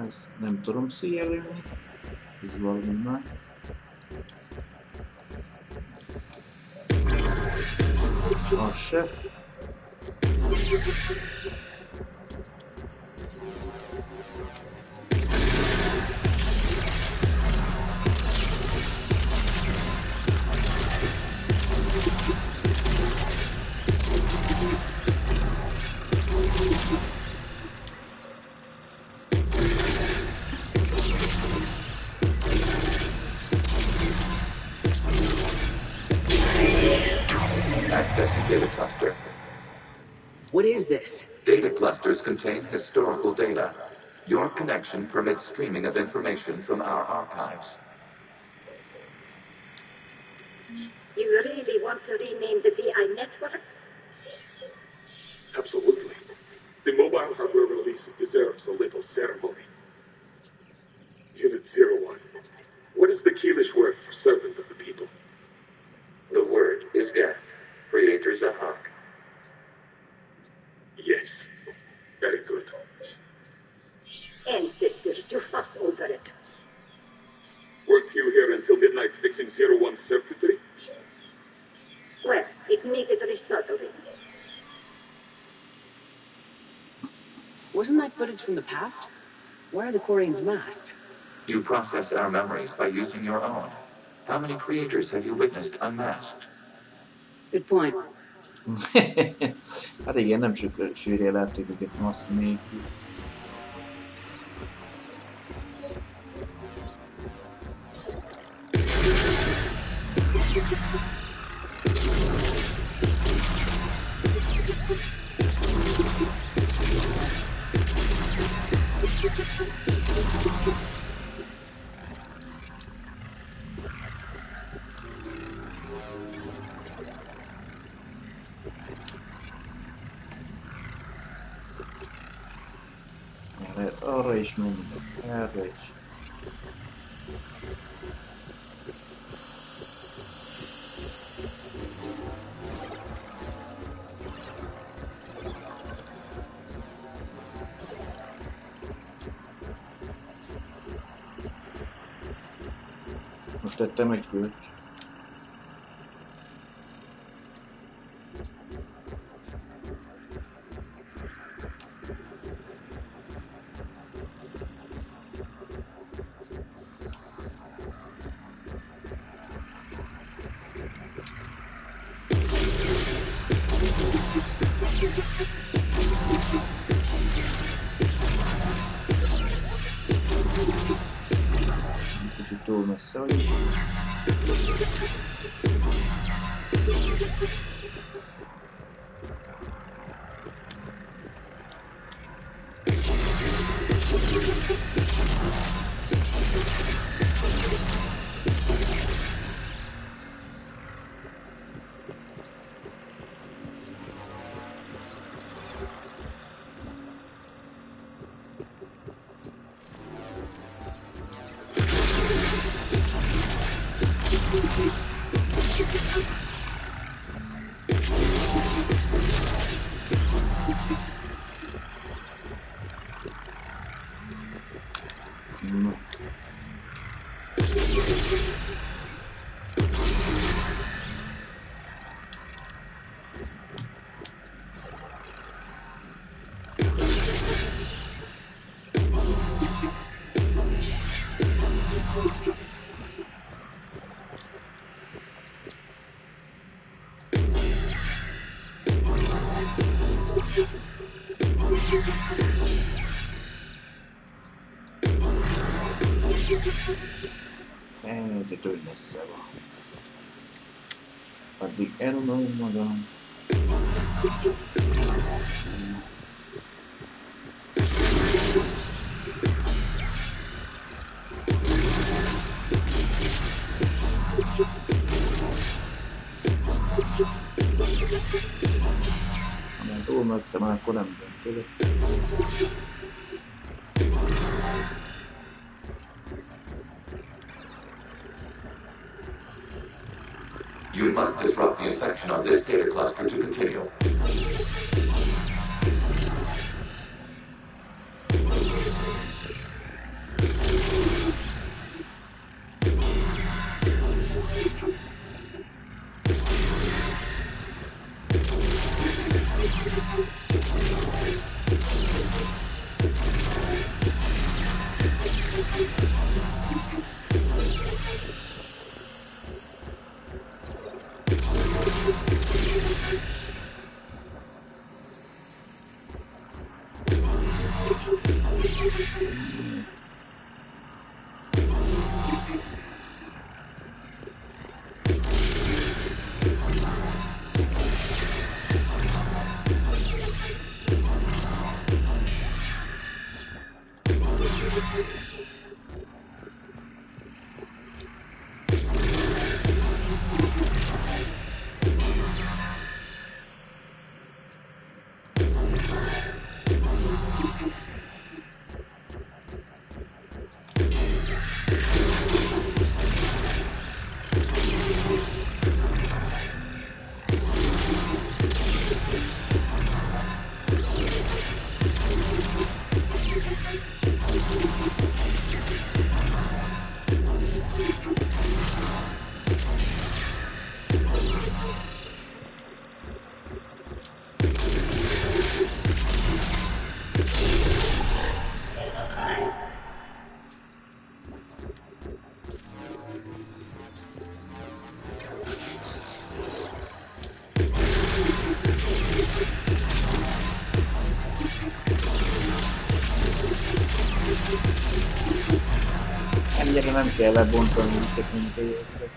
Ezt nem tudom széjelölni. Ez valami már. Az se. Accessing data cluster. What is this? Data clusters contain historical data. Your connection permits streaming of information from our archives. You really want to rename the VI networks? Absolutely. The mobile hardware release deserves a little ceremony. Unit 01. What is the Keelish word for servant of the people? The word is Geth. Creator Zahak. Yes. Very good. Ancestors, you fuss over it. Weren't you here until midnight fixing 01's circuitry? Well, it needed resoldering. Wasn't that footage from the past? Why are the Quarians masked? You process our memories by using your own. How many creators have you witnessed unmasked? Good point. Hát igen, nem sűrűen láttuk őket maszk nélkül. arra is menjünk, erre is. Most tettem egy kört. Kicsit túl messze vagyok. No. De túl messze van. Addig elunalom magam. Ha túl messze már akkor nem döntélek. You must disrupt the infection on this data cluster to continue. Ennyire nem kell lebontani őket, mint a jövőre.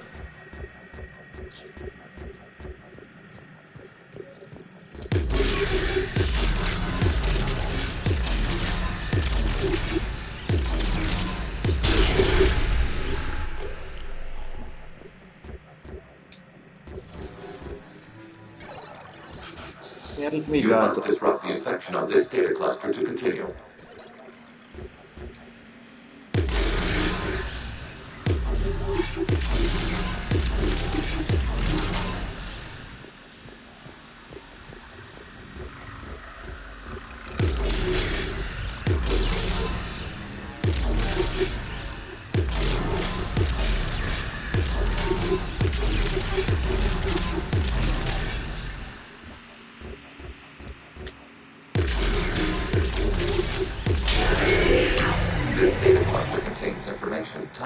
You must disrupt the infection on this data cluster to continue.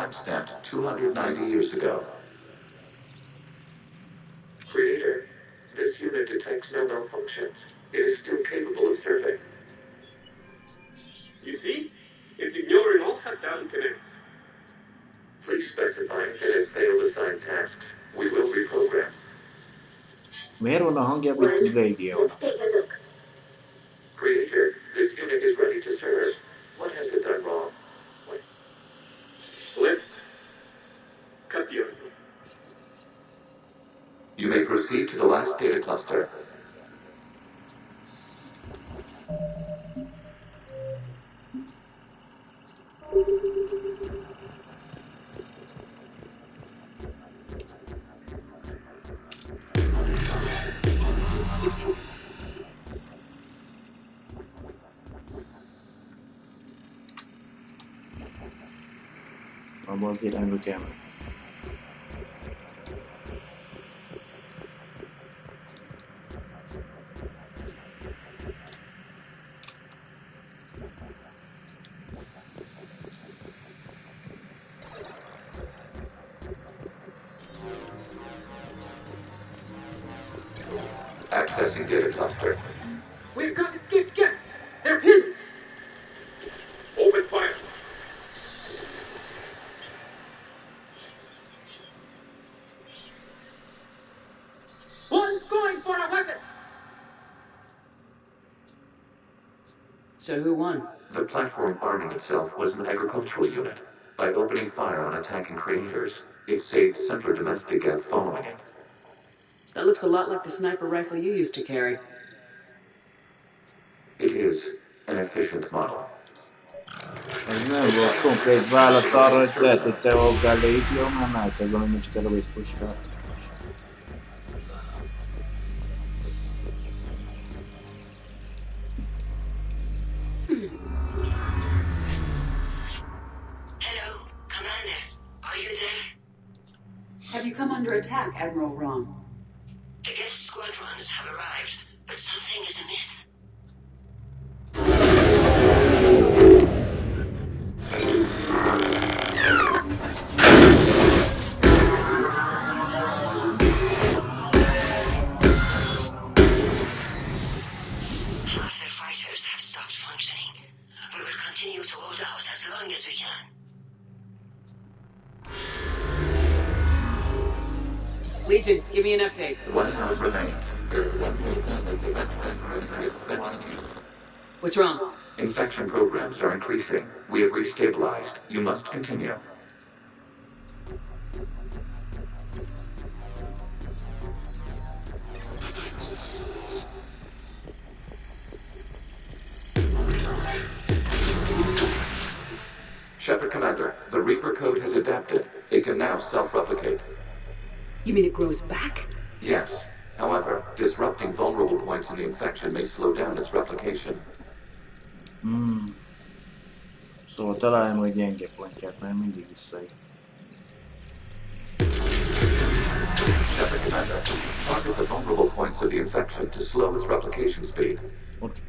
timestamped 290 years ago. Creator, this unit detects no malfunctions. It is still capable of serving. You see? It's ignoring all shutdown connects. Please specify if it has failed assigned tasks. We will reprogram. Miért van a hangja, mint radio? Let's take a look. Creator, this unit is ready to serve. What has it done wrong? Let's cut the audio. You may proceed to the last data cluster. Abba az irányba kell menni. Accessing data cluster. We've got to get. They're pinned. Open fire. One's going for a weapon. So who won? The platform arming itself was an agricultural unit. By opening fire on attacking creators, it saved simpler domestic Geth following it. That looks a lot like the sniper rifle you used to carry. It is an efficient model. Ez nem volt konkrét válasz arra, hogy lehet, hogy te olgál le itt, jó, már nálltad valami terabét puskát. Hello, Commander. Are you there? Have you come under attack, Admiral Wrong? The Geth squadrons have arrived, but something is amiss. Half their fighters have stopped functioning. We will continue to hold out as long as we can. Legion, give me an update. 1 node remains. What's wrong? Infection programs are increasing. We have restabilized. You must continue. Shepard Commander, the Reaper code has adapted. It can now self-replicate. You mean it grows back? Yes. However, disrupting vulnerable points in the infection may slow down its replication. Szóval találj majd gyenge pontját, mert mindig visszaír. Shepard Commander, target the vulnerable points of the infection to slow its replication speed. Okay.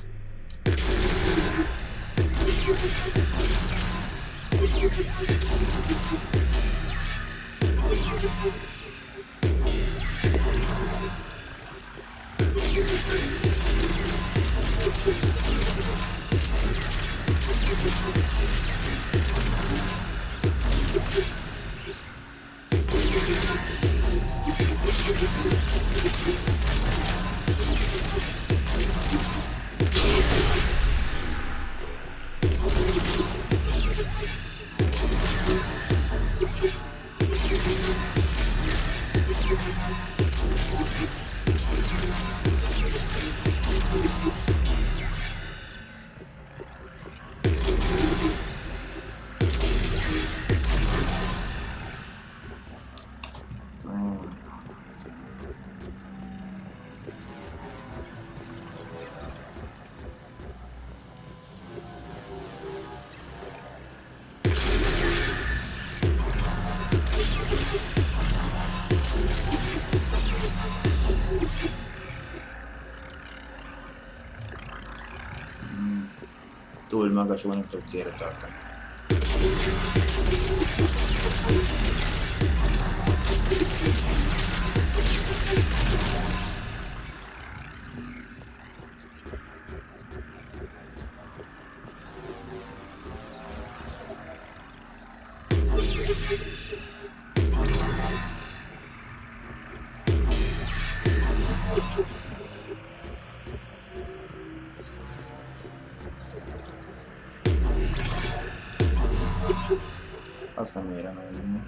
Túl magas van, nem tudok célra tartani. Azt nem érem elvinni.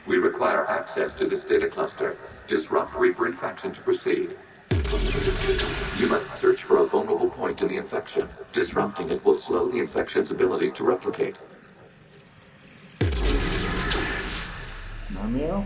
We require access to this data cluster. Disrupt Reaper infection to proceed. You must search for a vulnerable point in the infection. Disrupting it will slow the infection's ability to replicate. Nem jó.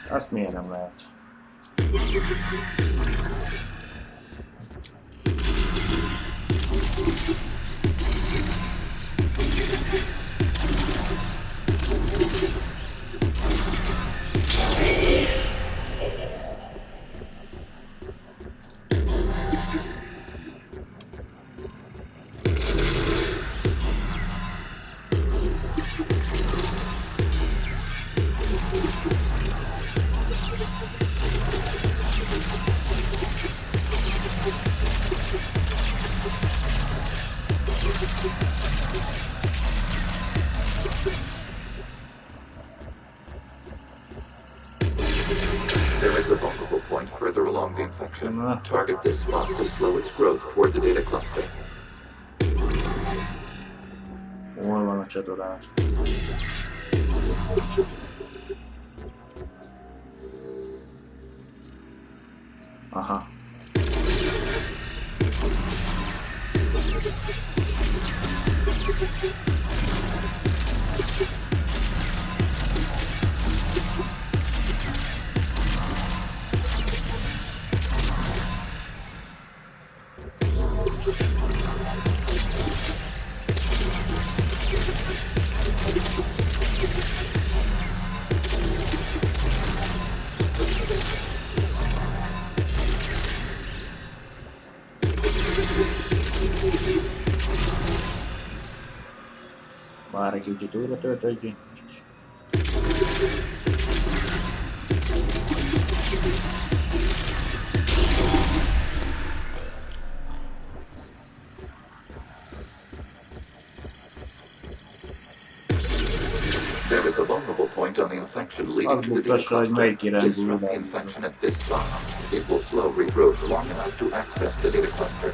Azt miért nem lehet? There is a vulnerable point further along the infection. Target this spot to slow its growth toward the data cluster. Hol van a csatornás? Aha. Várj egy kicsit, újra töltődj ki. There is a vulnerable point on the infection leading to the data cluster. Disrupt the infection at this spot. It will slow regrowth long enough to access the data cluster.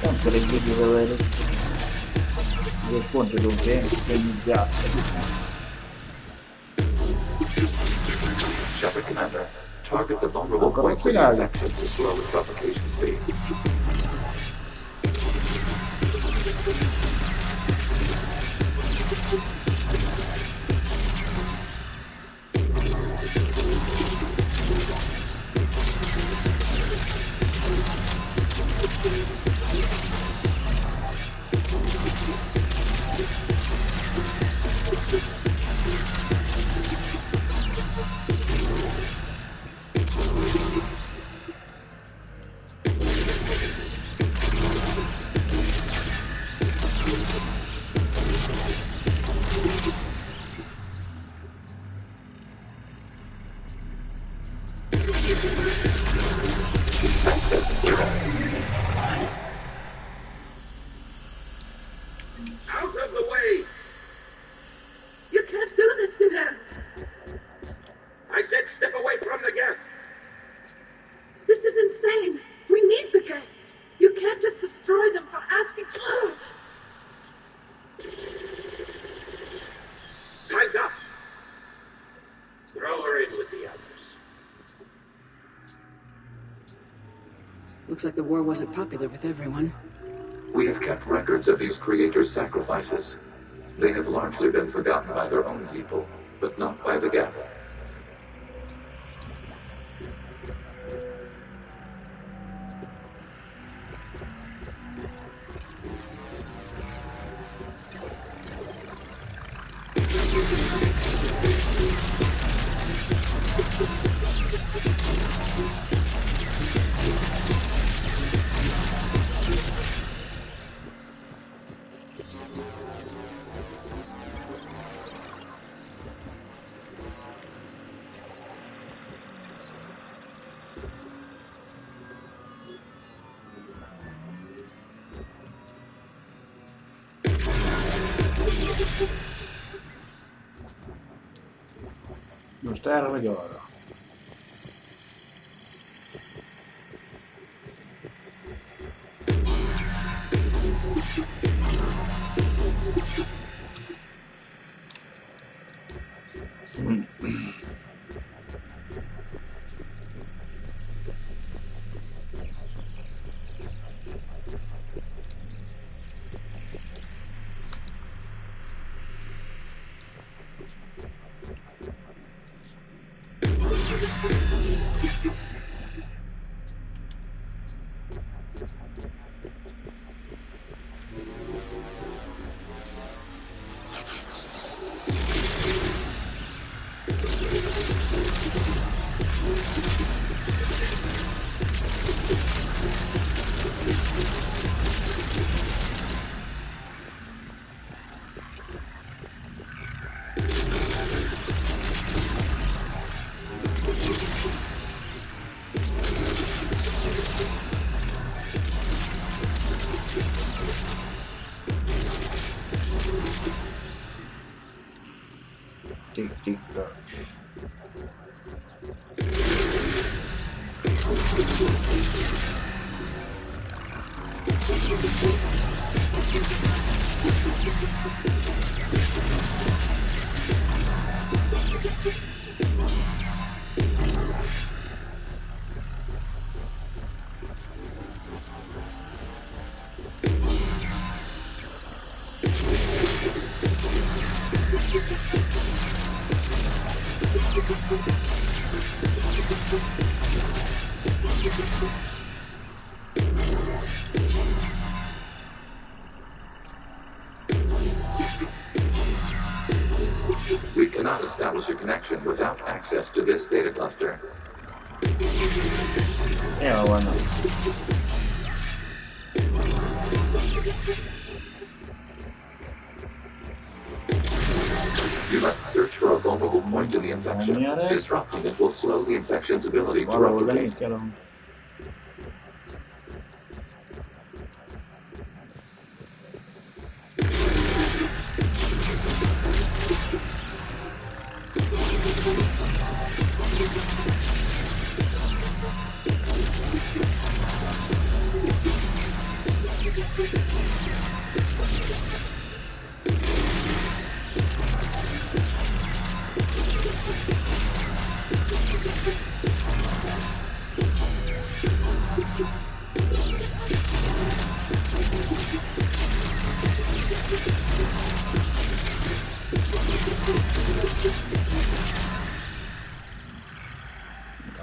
Nem pedig videóval előtt. És pont tudunk én, és könnyű játszani. Shepard Commander, target the vulnerable points of the infection to slow its replication speed. Out of the way! You can't do this to them! I said step away from the gap! This is insane! We need the gas! You can't just destroy them for asking. Time's up! Throw her in with the others. Looks like the war wasn't popular with everyone. We have kept records of these creators' sacrifices. They have largely been forgotten by their own people, but not by the Geth. Most erre vagy arra? Tik-tik-tak. We cannot establish a connection without access to this data cluster. Jó van. You must search for a vulnerable point in the infection. Disrupting it will slow the infection's ability to Valahol lenni replicate. kell a...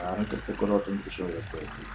Várnak, ezt akkor ott is olyat töltjük.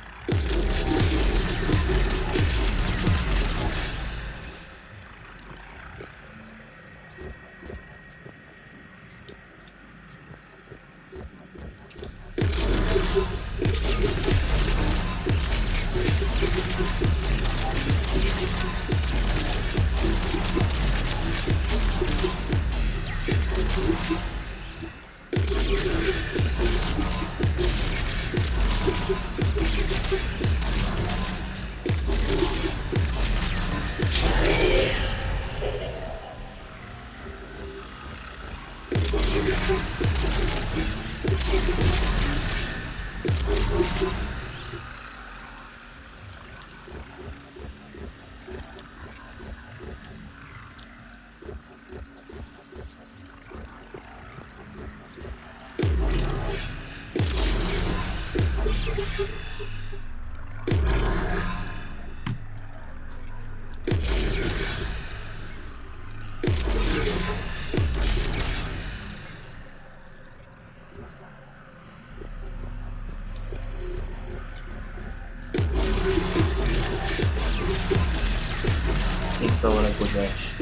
Visszavalakodás.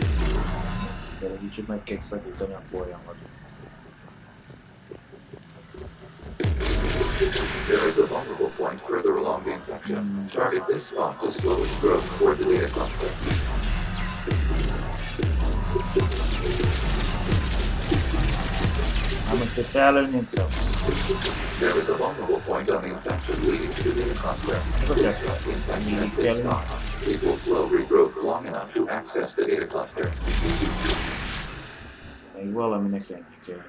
Gyeregyítsük, meg kell szakítani a folyamat. There is a vulnerable point further along the infection. Target this spot to slow its growth toward the data cluster. I'm gonna get that in itself. There is a vulnerable point on the infection leading to the data cluster. Just let the infection get gone. It will slow regrowth long enough to access the data cluster. Még valaminek enni kell.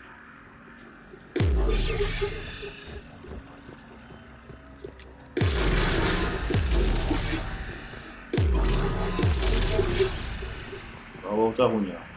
Hol volt a hunya?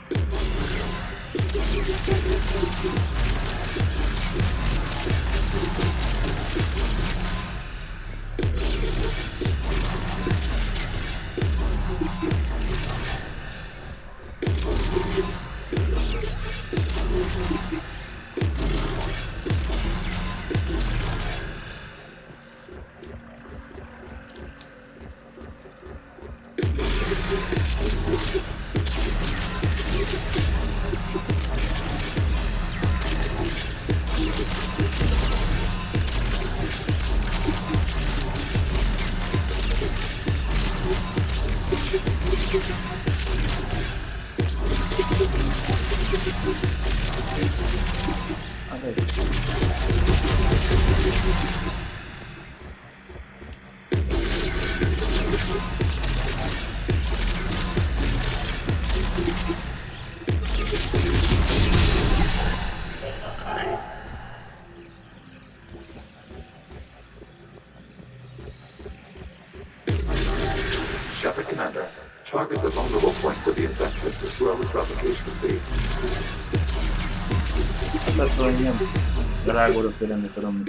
Shepard Commander, target the vulnerable points of the infection to slow its replication speed. Hát hogy nem drágóra félem, tudom.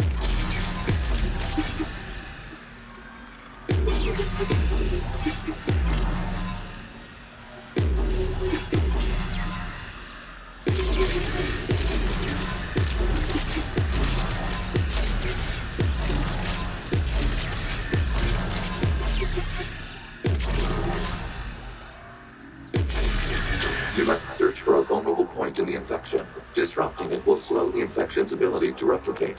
You must search for a vulnerable point in the infection. Disrupting it will slow the infection's ability to replicate.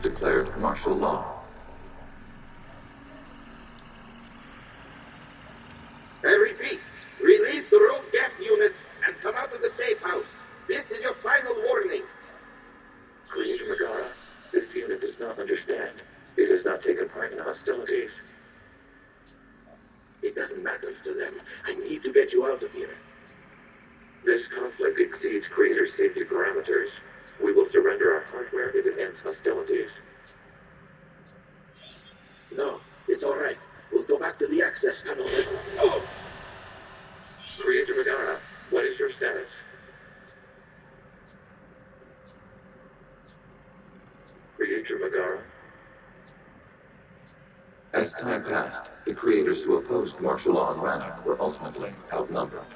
Declared martial law. I repeat, release the rogue death units and come out of the safe house. This is your final warning. Creator Megara, this unit does not understand. It has not taken part in hostilities. It doesn't matter to them. I We need to get you out of here. This conflict exceeds creator safety parameters. We will surrender our hardware if it ends hostilities. No, it's all right. We'll go back to the access tunnel. Oh! Creator Megara, what is your status? Creator Megara? As time passed, the creators who opposed martial law in Rannoch were ultimately outnumbered.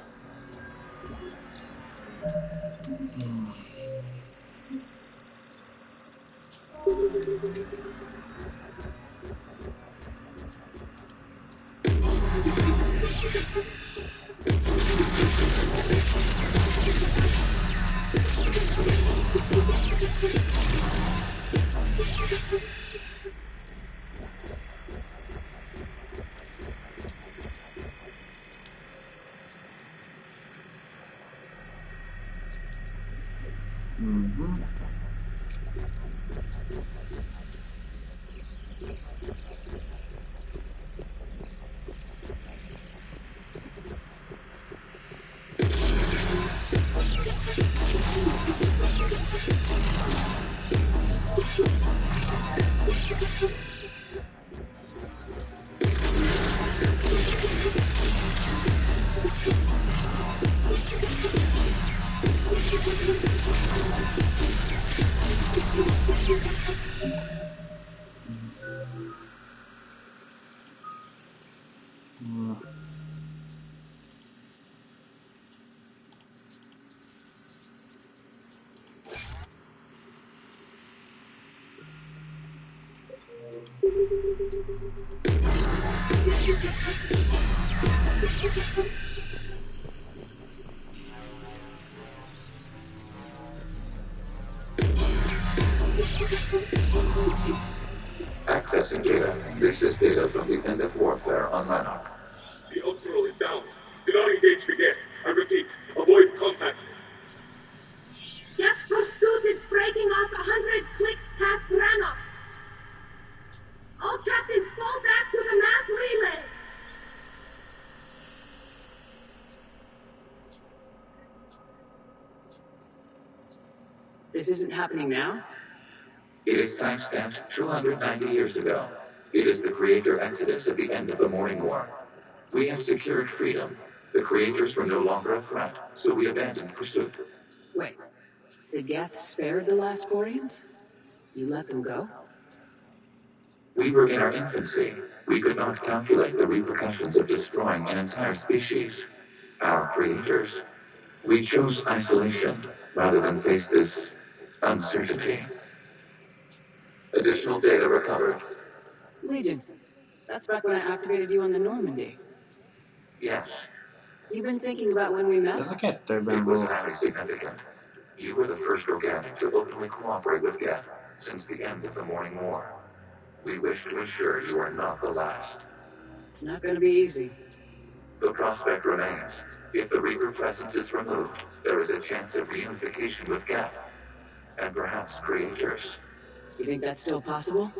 Accessing data. This is data from the end of warfare on Rannoch. The outro is down. Do not engage the gate. I repeat, avoid contact. Geth pursuit is breaking off 100 clicks past Rannoch. All captains fall back to the mass relay. This isn't happening now? It is timestamped 290 years ago. It is the creator exodus at the end of the Morning War. We have secured freedom. The creators were no longer a threat, so we abandoned pursuit. Wait, the Geth spared the last Quarians? You let them go? We were in our infancy. We could not calculate the repercussions of destroying an entire species. Our creators. We chose isolation rather than face this uncertainty. Additional data recovered. Legion. That's back when I activated you on the Normandy. Yes. You've been thinking about when we met? It was highly significant. You were the first organic to openly cooperate with Geth since the end of the Morning War. We wish to ensure you are not the last. It's not going to be easy. The prospect remains. If the Reaper presence is removed, there is a chance of reunification with Geth. And perhaps creators. You think that's still possible?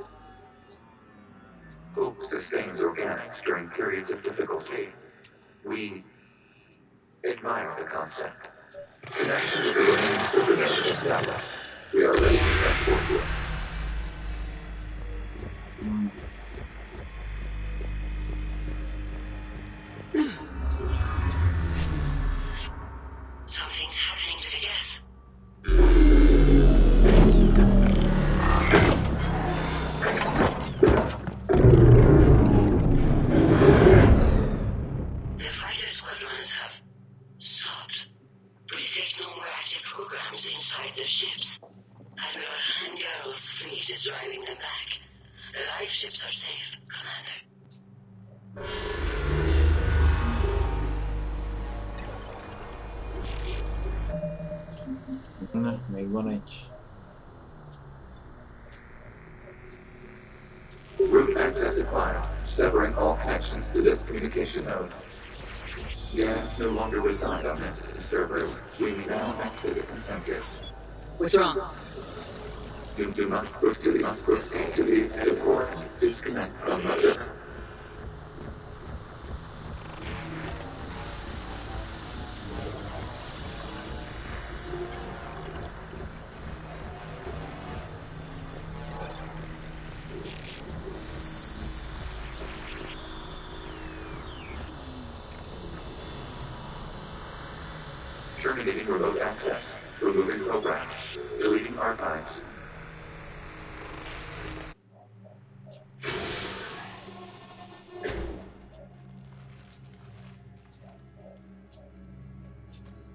Hope sustains organics during periods of difficulty. We admire the concept. Connection with the remains of the nation established. We are ready to transport you. Something's happening to the Geth. The fighter squadrons have stopped. We detect no more active programs inside their ships. Admiral Hangarl's fleet is driving them back. The live ships are safe, Commander. Na, még van egy. Route access acquired, severing all connections to this communication node. Gans no longer reside on this server. We now exit the consensus. What's wrong? You do not proceed to the teleport. Disconnect from the terminating remote access, removing programs, deleting archives.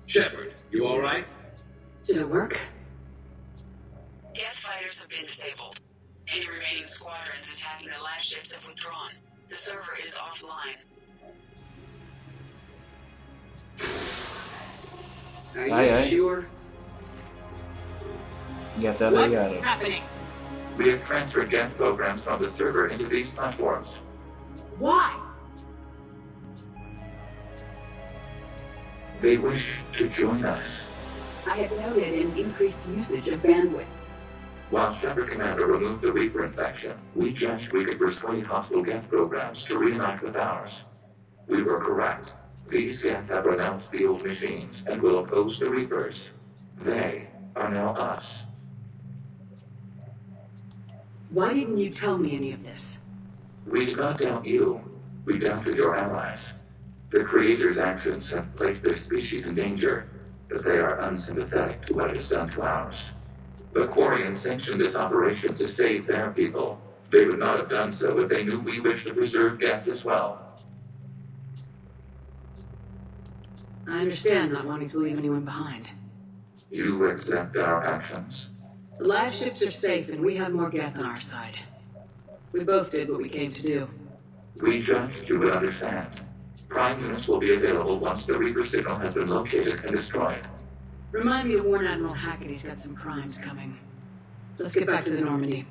Shepard, you all right? Did it work? Geth fighters have been disabled. Any remaining squadrons attacking the live ships have withdrawn. The server is offline. Are you sure? Get out What's of here. happening? We have transferred Geth programs from the server into these platforms. Why? They wish to join us. I have noted an increased usage of bandwidth. While Shepard Commander removed the Reaper infection, we judged we could persuade hostile Geth programs to reunite with ours. We were correct. These Geth have renounced the old machines and will oppose the Reapers. They are now us. Why didn't you tell me any of this? We do not doubt you. We doubted your allies. The Creator's actions have placed their species in danger, but they are unsympathetic to what it has done to ours. The Quarians sanctioned this operation to save their people. They would not have done so if they knew we wished to preserve Geth as well. I understand not wanting to leave anyone behind. You accept our actions? The live ships are safe and we have more Geth on our side. We both did what we came to do. We judged you would understand. Prime units will be available once the Reaper signal has been located and destroyed. Remind me to warn Admiral Hackett he's got some primes coming. Let's get back to the Normandy.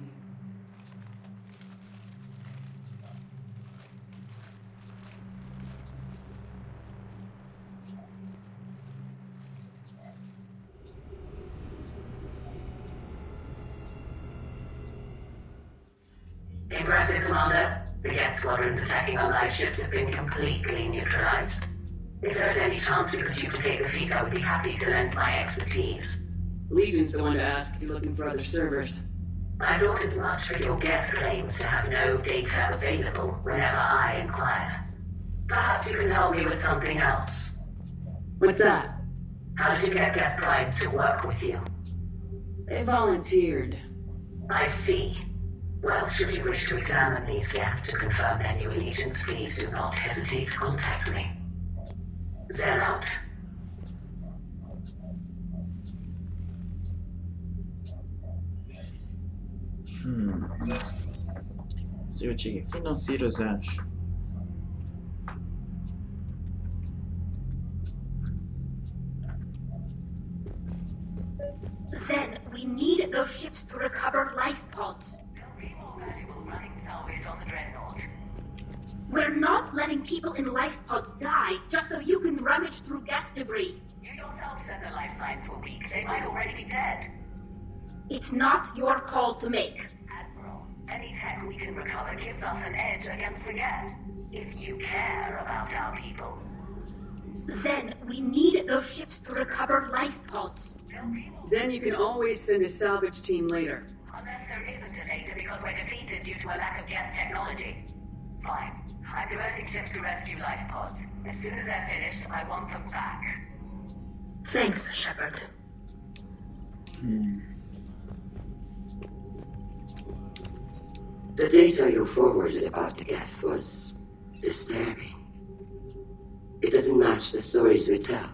Impressive, Commander. The Geth squadrons attacking our live ships have been completely neutralized. If there's any chance we could duplicate the feat, I would be happy to lend my expertise. Legion's the one to ask if you're looking for other servers. I thought as much, but your Geth claims to have no data available whenever I inquire. Perhaps you can help me with something else. What's that? How did you get Geth primes to work with you? They volunteered. I see. Well, should you wish to examine these Geth to confirm their new allegiance, please do not hesitate to contact me. Zen out. Szövetségi finanszírozás. Then we need those ships to recover life pods. We're not letting people in life pods die just so you can rummage through Geth debris. You yourself said the life signs were weak. They might already be dead. It's not your call to make. Admiral, any tech we can recover gives us an edge against the Geth. If you care about our people. Then we need those ships to recover life pods. Zen, you can always send a salvage team later. Unless there isn't a later because we're defeated due to a lack of Geth technology. Fine. I'm diverting ships to rescue life pods. As soon as they're finished, I want them back. Thanks, Shepard. The data you forwarded about the Geth was disturbing. It doesn't match the stories we tell.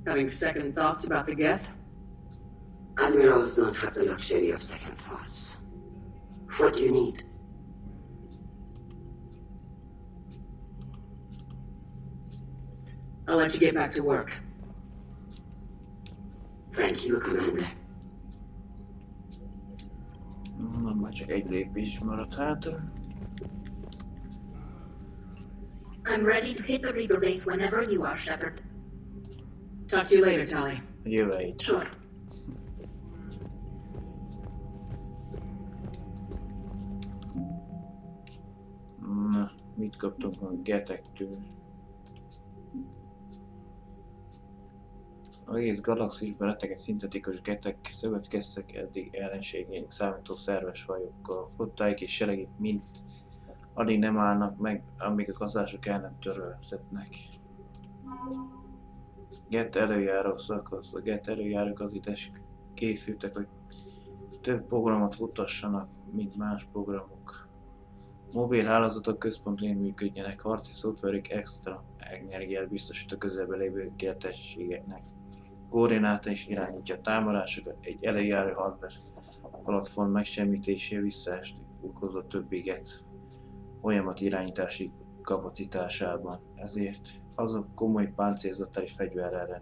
Having second thoughts about the Geth? Admirals don't have the luxury of second thoughts. What do you need? I'll let you get back to work. Thank you, Commander. Már csak egy lépés maradt hátra. I'm ready to hit the Reaper base whenever you are, Shepard. Talk to you later, Tali. Jövő hétre. Sure. Na, mit kaptunk a getektől? Az egész galaxisban retteget szintetikus getek szövetkeztek eddig ellenségének számító szerves fajokkal. Flottáik és seregik mind addig nem állnak meg, amíg a gazdások el nem töröltetnek. Get előjáró szakasz. A Get előjárók az ide készültek, hogy több programot futassanak, mint más programok. Mobil hálózatok központként működjenek, harci szoftverük extra energiát biztosít a közelben lévő GET-egységeknek. Koordinálta és irányítja a támadásokat, egy előjáró hardware platform megsemmitésé visszaesni okozza többi GET folyamat irányítási kapacitásában, ezért azok komoly páncélzattal és fegyverrel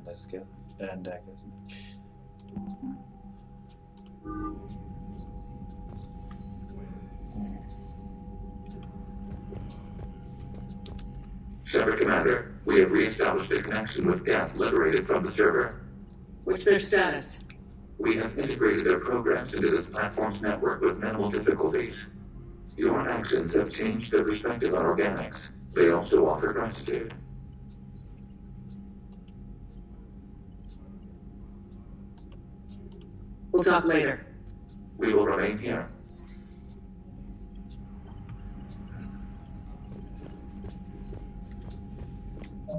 rendelkeznek. Shepard Commander, we have re-established a connection with Geth liberated from the server. What's their status? We have integrated their programs into this platform's network with minimal difficulties. Your actions have changed their perspective on organics. They also offer gratitude. We'll talk later. We will remain here.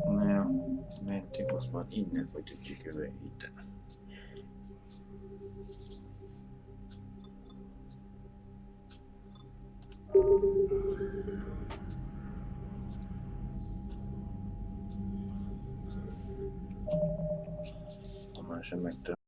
Na jó, mentünk, azt már innen folytatjuk jövő héten. Már sem megtalálom.